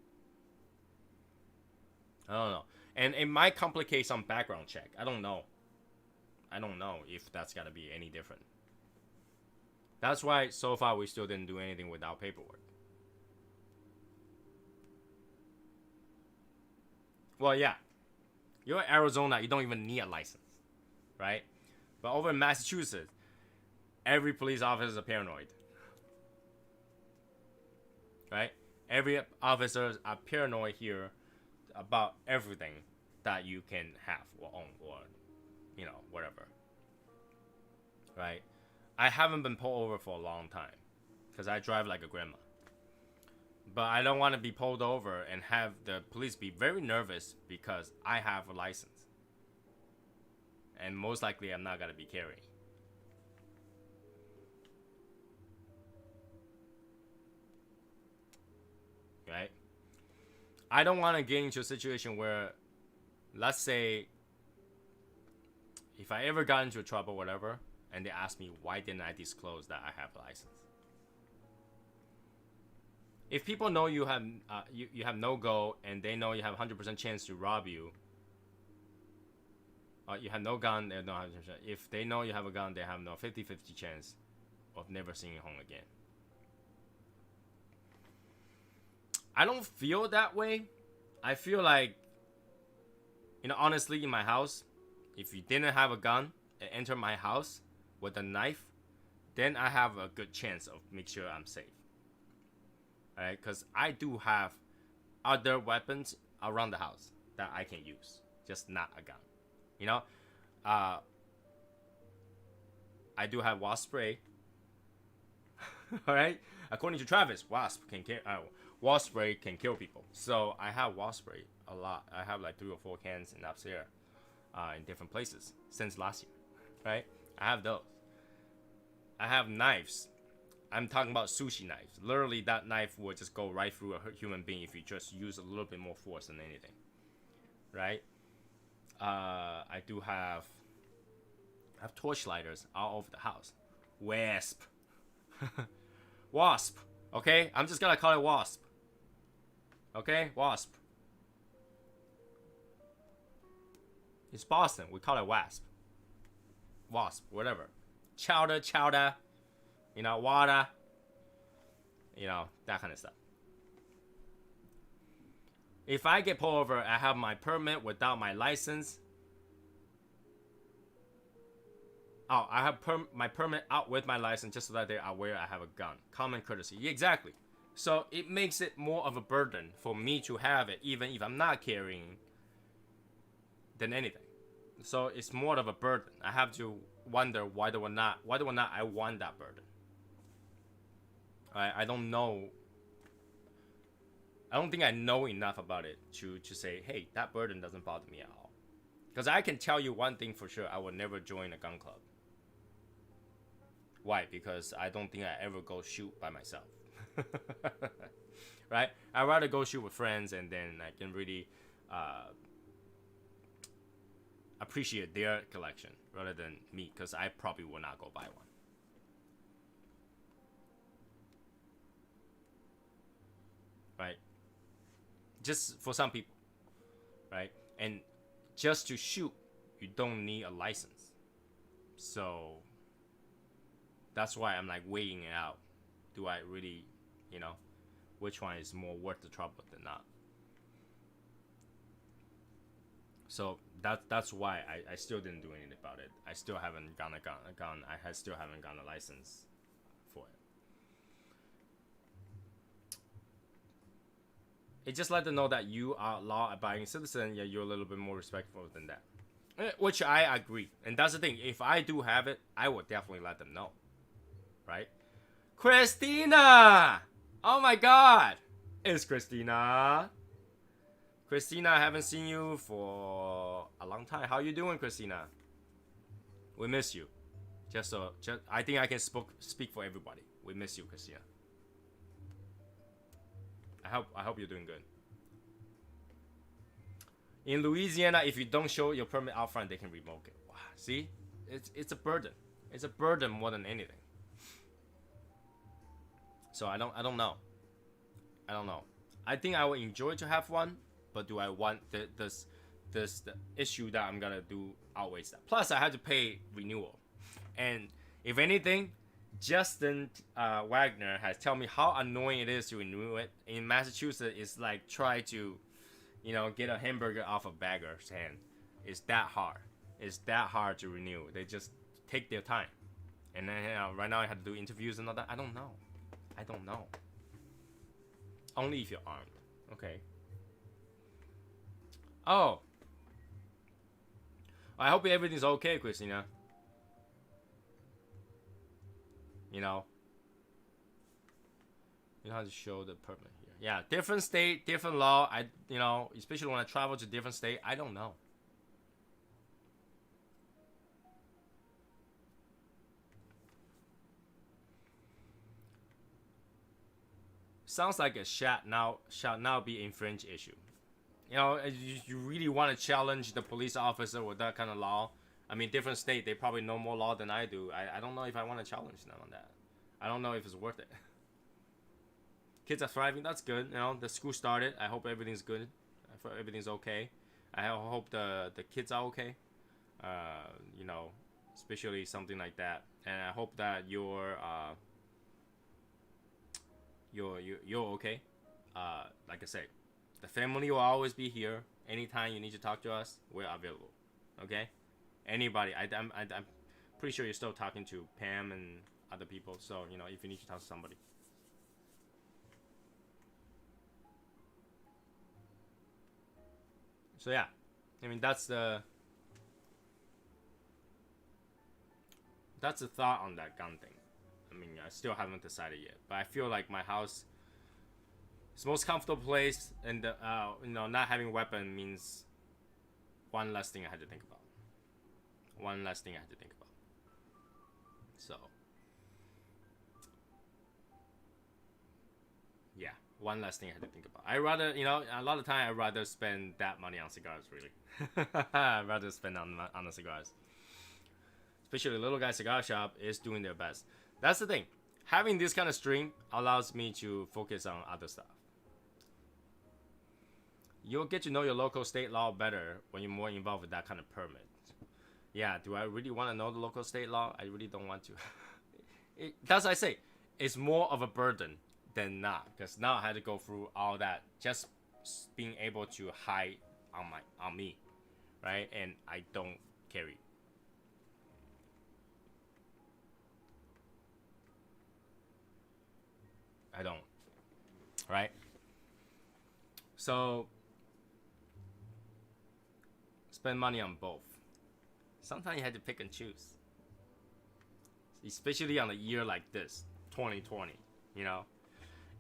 I don't know. And it might complicate some background check. I don't know if that's gotta be any different. That's why so far we still didn't do anything without paperwork. Well, yeah. You're in Arizona, you don't even need a license, right? But over in Massachusetts, every police officer is paranoid, right? Every officer are paranoid here about everything that you can have or own or, you know, whatever, right? I haven't been pulled over for a long time because I drive like a grandma. But I don't want to be pulled over and have the police be very nervous because I have a license. And most likely I'm not going to be carrying. Right? I don't want to get into a situation where, let's say, if I ever got into trouble or whatever, and they ask me why didn't I disclose that I have a license. If people know you have you have no go and they know you have 100% chance to rob you, you have no gun, they have no 100%. If they know you have a gun, they have no 50-50 chance of never seeing you home again. I don't feel that way. I feel like, you know, honestly, in my house, if you didn't have a gun and enter my house with a knife, then I have a good chance of make sure I'm safe. Alright, because I do have other weapons around the house that I can use, just not a gun. You know, I do have wasp spray. All right. According to Travis, wasp spray can kill people. So I have wasp spray a lot. I have like 3 or 4 cans in upstairs, in different places since last year. Right. I have those. I have knives. I'm talking about sushi knives. Literally, that knife will just go right through a human being if you just use a little bit more force than anything. Right? I do have torch lighters all over the house. Wasp. Wasp. Okay? I'm just gonna call it wasp. Okay? Wasp. It's Boston. We call it wasp. Wasp. Whatever. Chowder. You know, water. You know, that kind of stuff. If I get pulled over, I have my permit without my license. Oh, I have my permit out with my license just so that they're aware I have a gun. Common courtesy. Yeah, exactly. So it makes it more of a burden for me to have it, even if I'm not carrying, than anything. So it's more of a burden. I have to wonder whether or not I want that burden. I don't know. I don't think I know enough about it to say, hey, that burden doesn't bother me at all. Because I can tell you one thing for sure, I will never join a gun club. Why? Because I don't think I ever go shoot by myself. Right? I'd rather go shoot with friends, and then I can really appreciate their collection rather than me, because I probably will not go buy one. Right? Just for some people, right? And just to shoot, you don't need a license. So that's why I'm like weighing it out. Do I really, you know, which one is more worth the trouble than not? So that's why I still didn't do anything about it. I still haven't gotten a gun. I still haven't gotten a license for it. It just let them know that you are a law-abiding citizen, yet you're a little bit more respectful than that. Which I agree. And that's the thing. If I do have it, I will definitely let them know. Right? Christina! Oh my god! It's Christina. Christina, I haven't seen you for a long time. How you doing, Christina? We miss you. I think I can speak for everybody. We miss you, Christina. I hope you're doing good. In Louisiana, if you don't show your permit out front, they can revoke it. Wow, see, it's a burden. It's a burden more than anything. So I don't know. I think I would enjoy to have one, but do I want the issue that I'm gonna do outweighs that? Plus, I had to pay renewal, and if anything, Justin Wagner has told me how annoying it is to renew it. In Massachusetts, it's like try to, you know, get a hamburger off a beggar's hand. It's that hard. It's that hard to renew. They just take their time. And then right now I have to do interviews and all that. I don't know. Only if you're armed. Okay. Oh. I hope everything's okay, Christina. You know how to show the permit here. Yeah, different state, different law. Especially when I travel to different state, I don't know. Sounds like a shall now be infringed issue. You know, you really want to challenge the police officer with that kind of law. I mean, different state, they probably know more law than I do. I don't know if I want to challenge them on that. I don't know if it's worth it. Kids are thriving. That's good. You know, the school started. I hope everything's good. I hope everything's okay. I hope the kids are okay. You know, especially something like that. And I hope that you're okay. Like I said, the family will always be here. Anytime you need to talk to us, we're available. Okay. Anybody, I'm pretty sure you're still talking to Pam and other people, so you know if you need to talk to somebody. So yeah, I mean that's the that's a thought on that gun thing. I mean, I still haven't decided yet, but I feel like my house is the most comfortable place, and you know, not having weapon means one less thing I had to think about. One less thing I had to think about. So, yeah, one less thing I had to think about. I rather, you know, a lot of time I'd rather spend that money on cigars, really. I'd rather spend on the cigars. Especially the Little Guy Cigar Shop is doing their best. That's the thing. Having this kind of stream allows me to focus on other stuff. You'll get to know your local state law better when you're more involved with that kind of permit. Yeah, do I really want to know the local state law? I really don't want to. That's what I say. It's more of a burden than not, because now I had to go through all that just being able to hide on me, right? And I don't carry. I don't, right? So spend money on both. Sometimes you have to pick and choose, especially on a year like this, 2020. You know,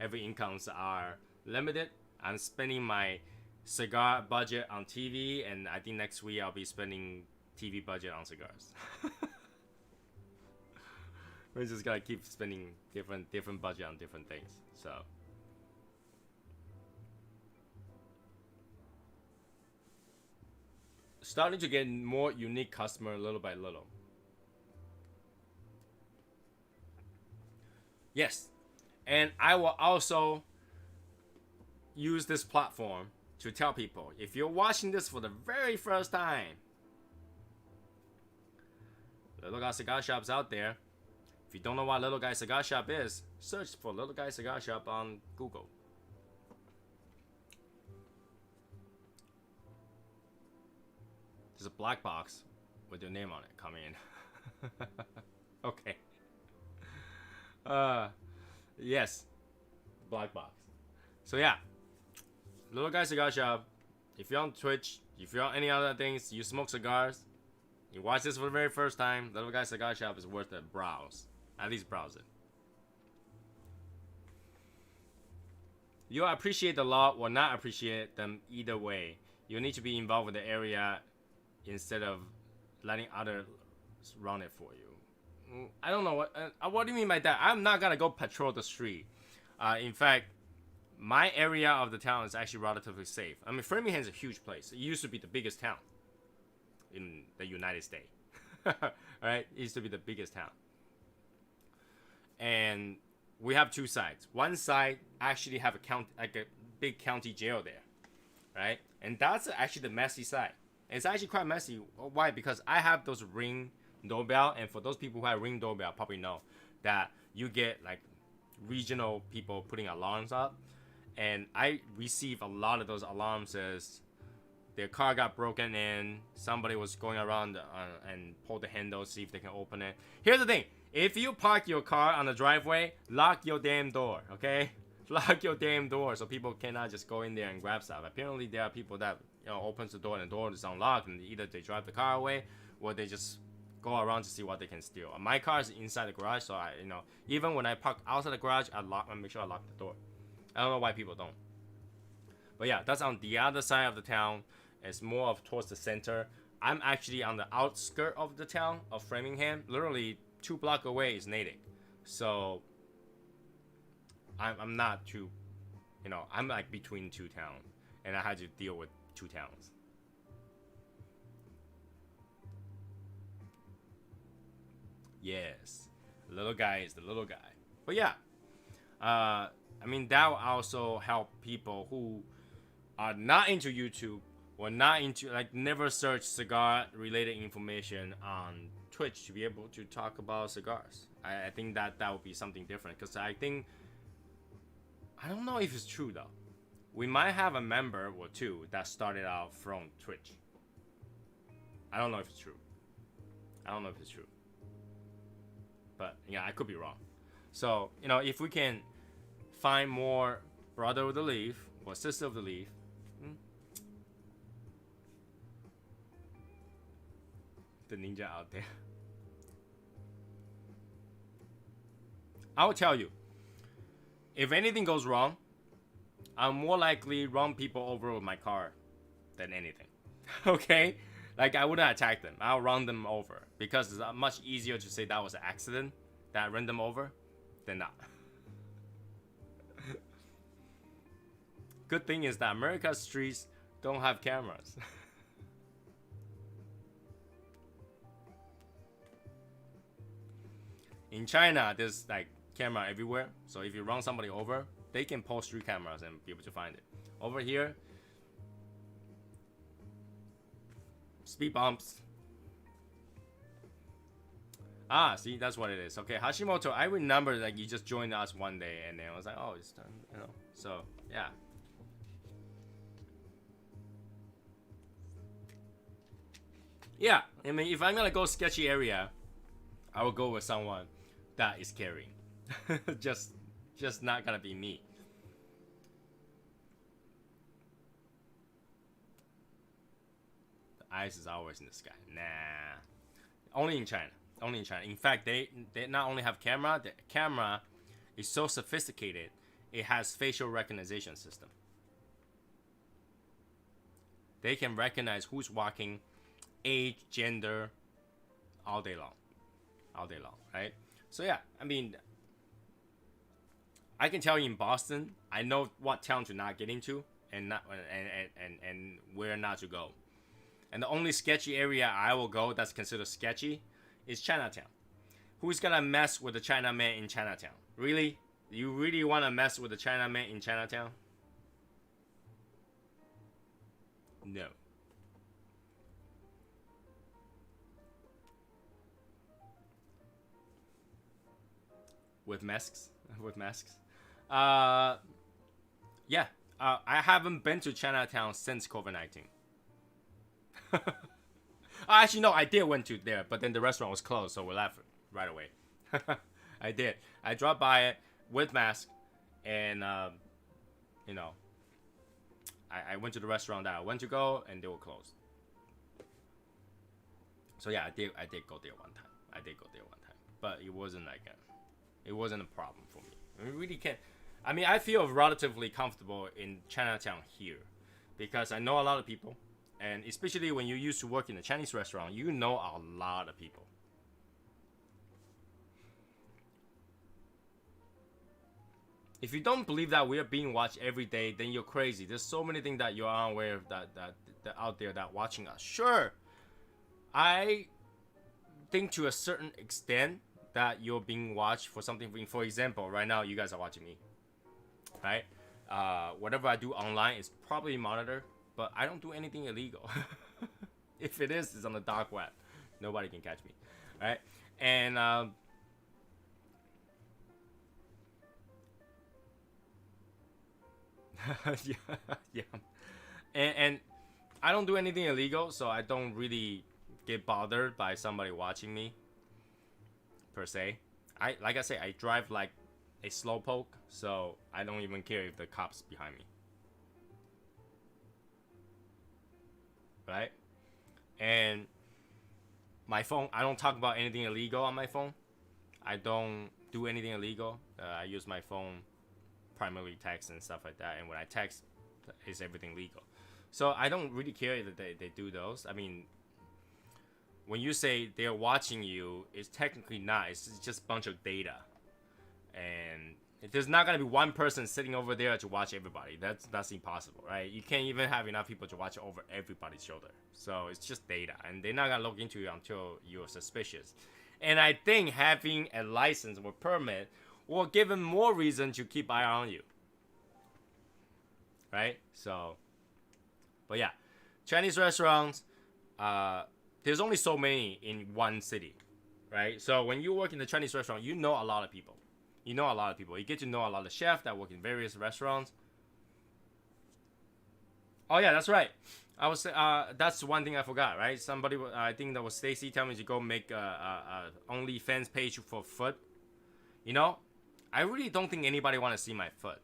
every incomes are limited. I'm spending my cigar budget on TV, and I think next week I'll be spending TV budget on cigars. We're just gonna keep spending different budget on different things. So starting to get more unique customer little by little. Yes, and I will also use this platform to tell people, if you're watching this for the very first time, Little Guy Cigar Shop's out there. If you don't know what Little Guy Cigar Shop is, search for Little Guy Cigar Shop on Google. There's a black box with your name on it. Come in. Okay. Yes. Black box. So yeah. Little Guy Cigar Shop. If you're on Twitch, if you're on any other things, you smoke cigars, you watch this for the very first time, Little Guy Cigar Shop is worth a browse. At least browse it. You'll appreciate the law or not appreciate them either way. You need to be involved with the area instead of letting others run it for you. I don't know what do you mean by that? I'm not gonna go patrol the street. In fact, my area of the town is actually relatively safe. I mean, Framingham is a huge place. It used to be the biggest town in the United States. Right? It used to be the biggest town. And we have two sides. One side actually have a county, like a big county jail there, right? And that's actually the messy side. It's actually quite messy. Why? Because I have those Ring doorbell, and for those people who have Ring doorbell, probably know that you get like regional people putting alarms up, and I receive a lot of those alarms as their car got broken in, somebody was going around and pulled the handle, see if they can open it. Here's the thing. If you park your car on the driveway, lock your damn door, okay? Lock your damn door so people cannot just go in there and grab stuff. Apparently, there are people that, you know, opens the door and the door is unlocked, and either they drive the car away or they just go around to see what they can steal. My car is inside the garage, so I, you know, even when I park outside the garage, I make sure I lock the door. I don't know why people don't. But yeah, that's on the other side of the town. It's more of towards the center. I'm actually on the outskirt of the town of Framingham. Literally 2 blocks away is Natick. So I'm not too, you know, I'm like between two towns, and I had to deal with two towns. Yes, the little guy is the little guy. But yeah, I mean, that will also help people who are not into YouTube or not into, like, never search cigar related information on Twitch to be able to talk about cigars. I think that would be something different, because I don't know if it's true though. We might have a member or two that started out from Twitch. I don't know if it's true. But yeah, I could be wrong. So, you know, if we can find more brother of the leaf or sister of the leaf, the ninja out there. I will tell you, if anything goes wrong, I'll more likely run people over with my car than anything. Okay? Like, I wouldn't attack them. I'll run them over. Because it's much easier to say that was an accident, that I ran them over, than not. Good thing is that America's streets don't have cameras. In China, there's like camera everywhere. So if you run somebody over, they can post street cameras and be able to find it. Over here, speed bumps. Ah, see, that's what it is. Okay, Hashimoto, I remember like you just joined us one day, and then I was like, oh, it's done, you know. So yeah. Yeah, I mean, if I'm gonna go sketchy area, I will go with someone that is carrying. just not gonna be me. The ice is always in the sky. Nah, only in China. Only in China. In fact, they not only have camera. The camera is so sophisticated, it has facial recognition system. They can recognize who's walking, age, gender, all day long, right? So yeah, I mean, I can tell you in Boston, I know what town to not get into and where not to go. And the only sketchy area I will go that's considered sketchy is Chinatown. Who's gonna mess with the Chinaman in Chinatown? Really? You really want to mess with the Chinaman in Chinatown? No. With masks? With masks? Yeah. I haven't been to Chinatown since COVID-19. Actually, no, I did went to there, but then the restaurant was closed, so we left right away. I did. I dropped by it with mask, and you know, I went to the restaurant that I went to go, and they were closed. So yeah, I did go there one time. But it wasn't like it wasn't a problem for me. I really can't. I mean, I feel relatively comfortable in Chinatown here because I know a lot of people. And especially when you used to work in a Chinese restaurant, you know a lot of people. If you don't believe that we are being watched every day, then you're crazy. There's so many things that you're unaware of that out there that watching us. Sure, I think to a certain extent that you're being watched for something. For example, right now you guys are watching me, right? Whatever I do online is probably monitored. But I don't do anything illegal. If it is, it's on the dark web. Nobody can catch me, right? And yeah. And I don't do anything illegal, so I don't really get bothered by somebody watching me per se. Like I say, I drive like a slowpoke, so I don't even care if the cops behind me. Right? And my phone, I don't talk about anything illegal on my phone. I don't do anything illegal. I use my phone primarily text and stuff like that. And when I text, is everything legal. So I don't really care that they do those. I mean, when you say they're watching you, it's technically not. It's just a bunch of data. And there's not gonna be one person sitting over there to watch everybody. That's impossible, right? You can't even have enough people to watch over everybody's shoulder. So it's just data, and they're not gonna look into you until you're suspicious. And I think having a license or permit will give them more reason to keep eye on you, right? So, but yeah, Chinese restaurants. There's only so many in one city, right? So when you work in the Chinese restaurant, you know a lot of people. You know a lot of people. You get to know a lot of chefs that work in various restaurants. Oh yeah, that's right. I was that's one thing I forgot, right? Somebody, I think that was Stacy, telling me to go make a OnlyFans page for foot. You know, I really don't think anybody want to see my foot.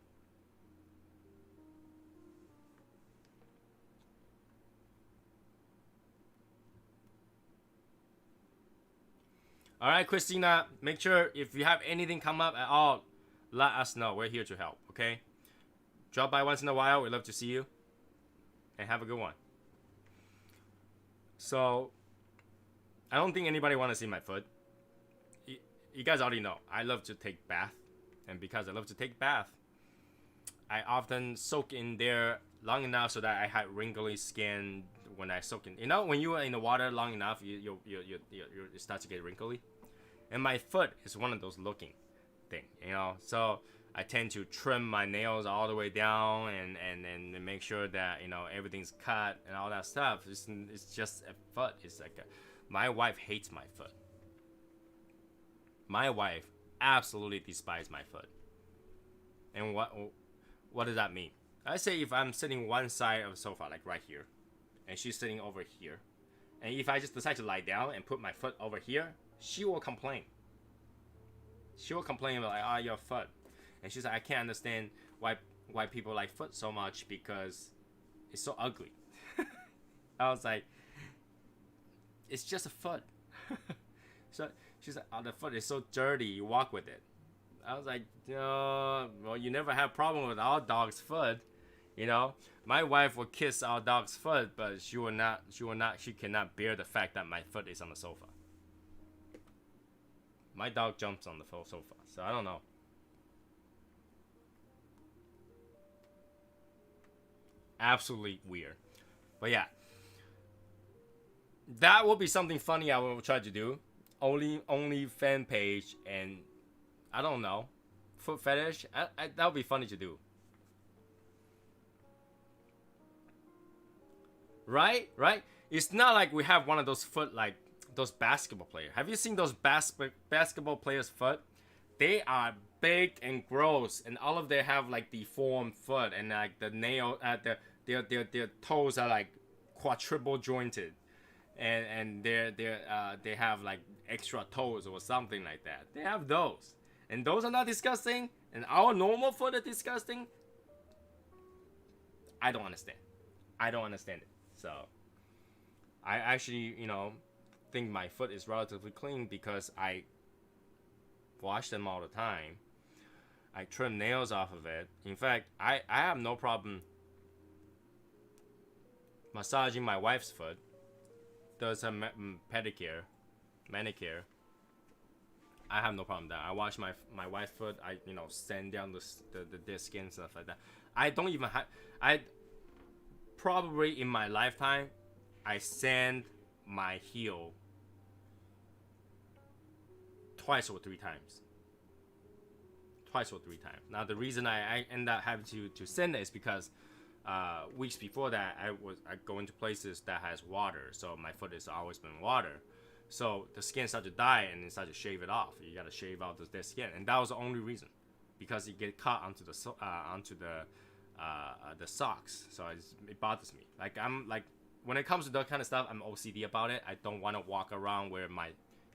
All right, Christina, make sure if you have anything come up at all, let us know. We're here to help, okay? Drop by once in a while. We'd love to see you. And have a good one. So, I don't think anybody want to see my foot. You guys already know. I love to take bath. And because I love to take bath, I often soak in there long enough so that I have wrinkly skin when I soak in. You know, when you are in the water long enough, you start to get wrinkly. And my foot is one of those looking thing, you know. So I tend to trim my nails all the way down and make sure that, you know, everything's cut and all that stuff. It's just a foot. It's like my wife hates my foot. My wife absolutely despises my foot. And what does that mean? I say if I'm sitting one side of the sofa, like right here, and she's sitting over here, and if I just decide to lie down and put my foot over here, she will complain. She will complain about like, your foot. And she's like, I can't understand why people like foot so much because it's so ugly. I was like, it's just a foot. So she's like, oh, the foot is so dirty, you walk with it. I was like, well, you never have problem with our dog's foot, you know. My wife will kiss our dog's foot, but she cannot bear the fact that my foot is on the sofa. My dog jumps on the sofa, so I don't know. Absolutely weird. But yeah, that will be something funny I will try to do. Only fan page, and I don't know, foot fetish. That would be funny to do. Right? It's not like we have one of those foot like those basketball players. Have you seen those basketball players' foot? They are big and gross, and all of them have like deformed foot, and like the nail, their toes are like quadruple jointed, and they have like extra toes or something like that. They have those, and those are not disgusting, and our normal foot is disgusting. I don't understand it. So I actually, you know, think my foot is relatively clean because I wash them all the time. I trim nails off of it. In fact, I have no problem massaging my wife's foot. Does a pedicure, manicure. I have no problem with that. I wash my wife's foot. I, you know, sand down the skin and stuff like that. I don't even have. I probably in my lifetime, I sand my heel twice or three times. Now the reason I end up having to sand it is because weeks before that I go into places that has water, so my foot has always been water. So the skin started to die and it started to shave it off. You gotta shave out the skin, and that was the only reason, because it get caught onto the socks. So it bothers me. Like I'm like, when it comes to that kind of stuff, I'm OCD about it. I don't want to walk around where my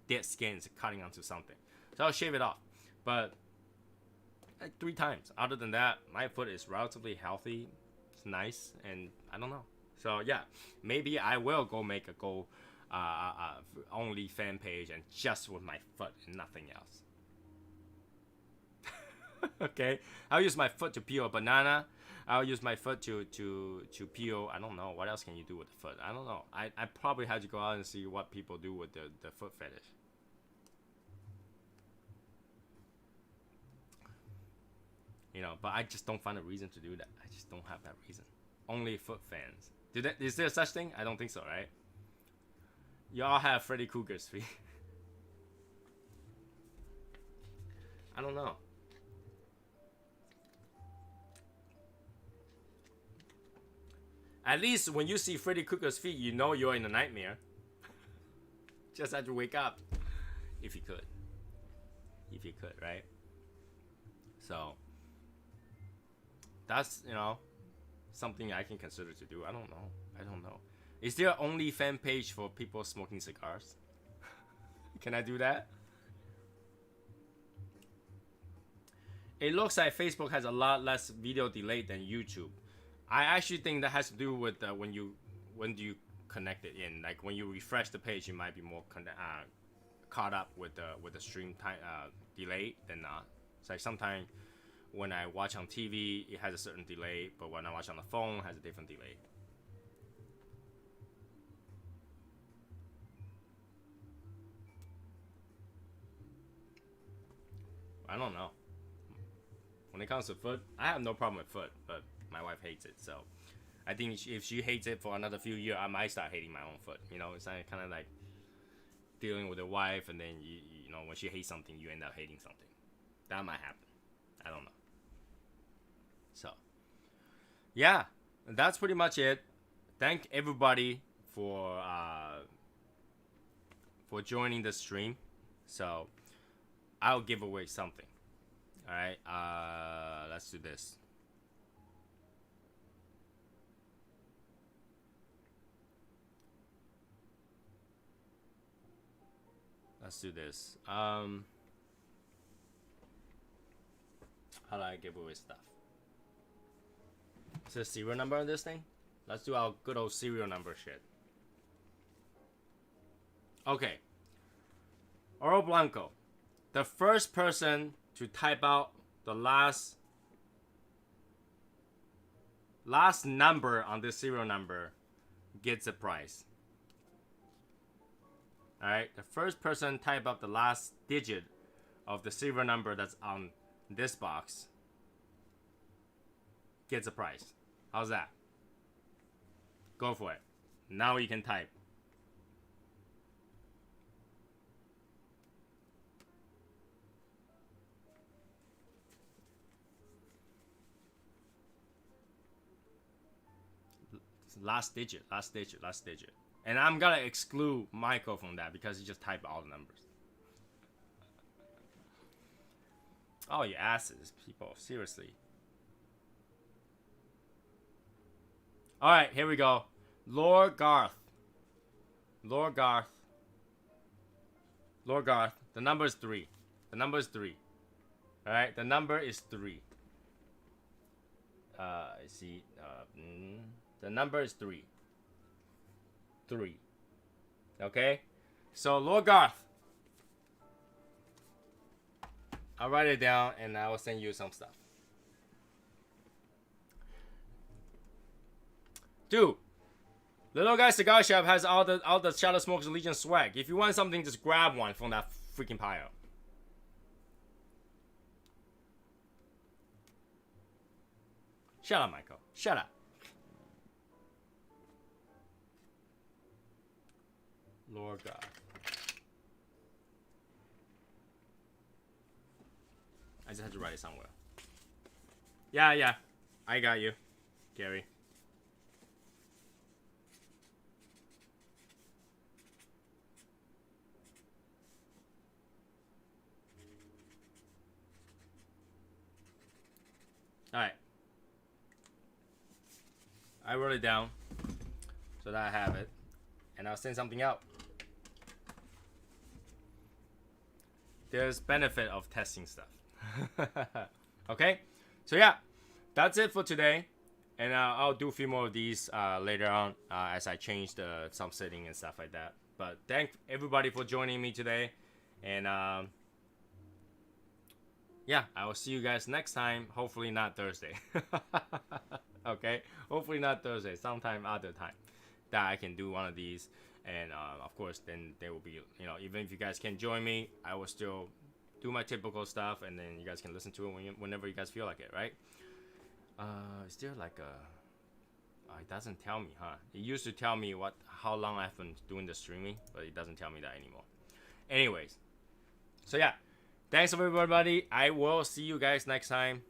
dead skin is cutting onto something. So I'll shave it off. But like 3 times. Other than that, my foot is relatively healthy. It's nice, and I don't know. So yeah, maybe I will go make a only fan page and just with my foot and nothing else. Okay, I'll use my foot to peel a banana. I'll use my foot to peel. I don't know what else can you do with the foot. I don't know. I probably have to go out and see what people do with the foot fetish. You know, but I just don't find a reason to do that. I just don't have that reason. Only foot fans. Is there such thing? I don't think so, right? Y'all have Freddy Krueger's feet. I don't know. At least when you see Freddy Krueger's feet, you know you're in a nightmare. Just have to wake up. If you could. If you could, right? So that's, you know, something I can consider to do. I don't know. Is there only fan page for people smoking cigars? Can I do that? It looks like Facebook has a lot less video delay than YouTube. I actually think that has to do with when you connect it in. Like when you refresh the page, it might be more caught up with the stream time delay than not. It's like sometimes when I watch on TV, it has a certain delay, but when I watch on the phone, it has a different delay. I don't know. When it comes to foot, I have no problem with foot, but my wife hates it. So I think if she hates it for another few years, I might start hating my own foot. You know, it's like, kind of like dealing with a wife, and then you know, when she hates something, you end up hating something. That might happen. I don't know. So yeah, that's pretty much it. Thank everybody for joining the stream. So I'll give away something. All right, let's do this. Let's do this. How do I give away stuff? Is there a serial number on this thing? Let's do our good old serial number shit. Okay. Oro Blanco. The first person to type out the last number on this serial number gets a prize. Alright, the first person type up the last digit of the serial number that's on this box gets a prize. How's that? Go for it. Now you can type. Last digit. And I'm gonna exclude Michael from that because he just typed all the numbers. Oh, you asses, people. Seriously. Alright, here we go. Lord Garth. The number is 3. Alright, the number is 3. I see. The number is 3. 3. Okay? So, Lord Garth. I'll write it down and I will send you some stuff. Dude, Little Guy Cigar Shop has all the Shadow Smokers Legion swag. If you want something, just grab one from that freaking pile. Shut up, Michael. Shut up. Lord God. I just had to write it somewhere. Yeah. I got you, Gary. Alright. I wrote it down so that I have it. And I'll send something out. There's benefit of testing stuff. Okay? So yeah, that's it for today. And I'll do a few more of these later on as I change some setting and stuff like that. But thank everybody for joining me today. And yeah, I will see you guys next time. Hopefully not Thursday. Okay? Hopefully not Thursday. Sometime other time that I can do one of these. And of course, then there will be, you know, even if you guys can join me, I will still do my typical stuff, and then you guys can listen to it whenever you guys feel like it, right? Is there like a? It doesn't tell me, huh? It used to tell me how long I've been doing the streaming, but it doesn't tell me that anymore. Anyways, so yeah, thanks everybody. I will see you guys next time.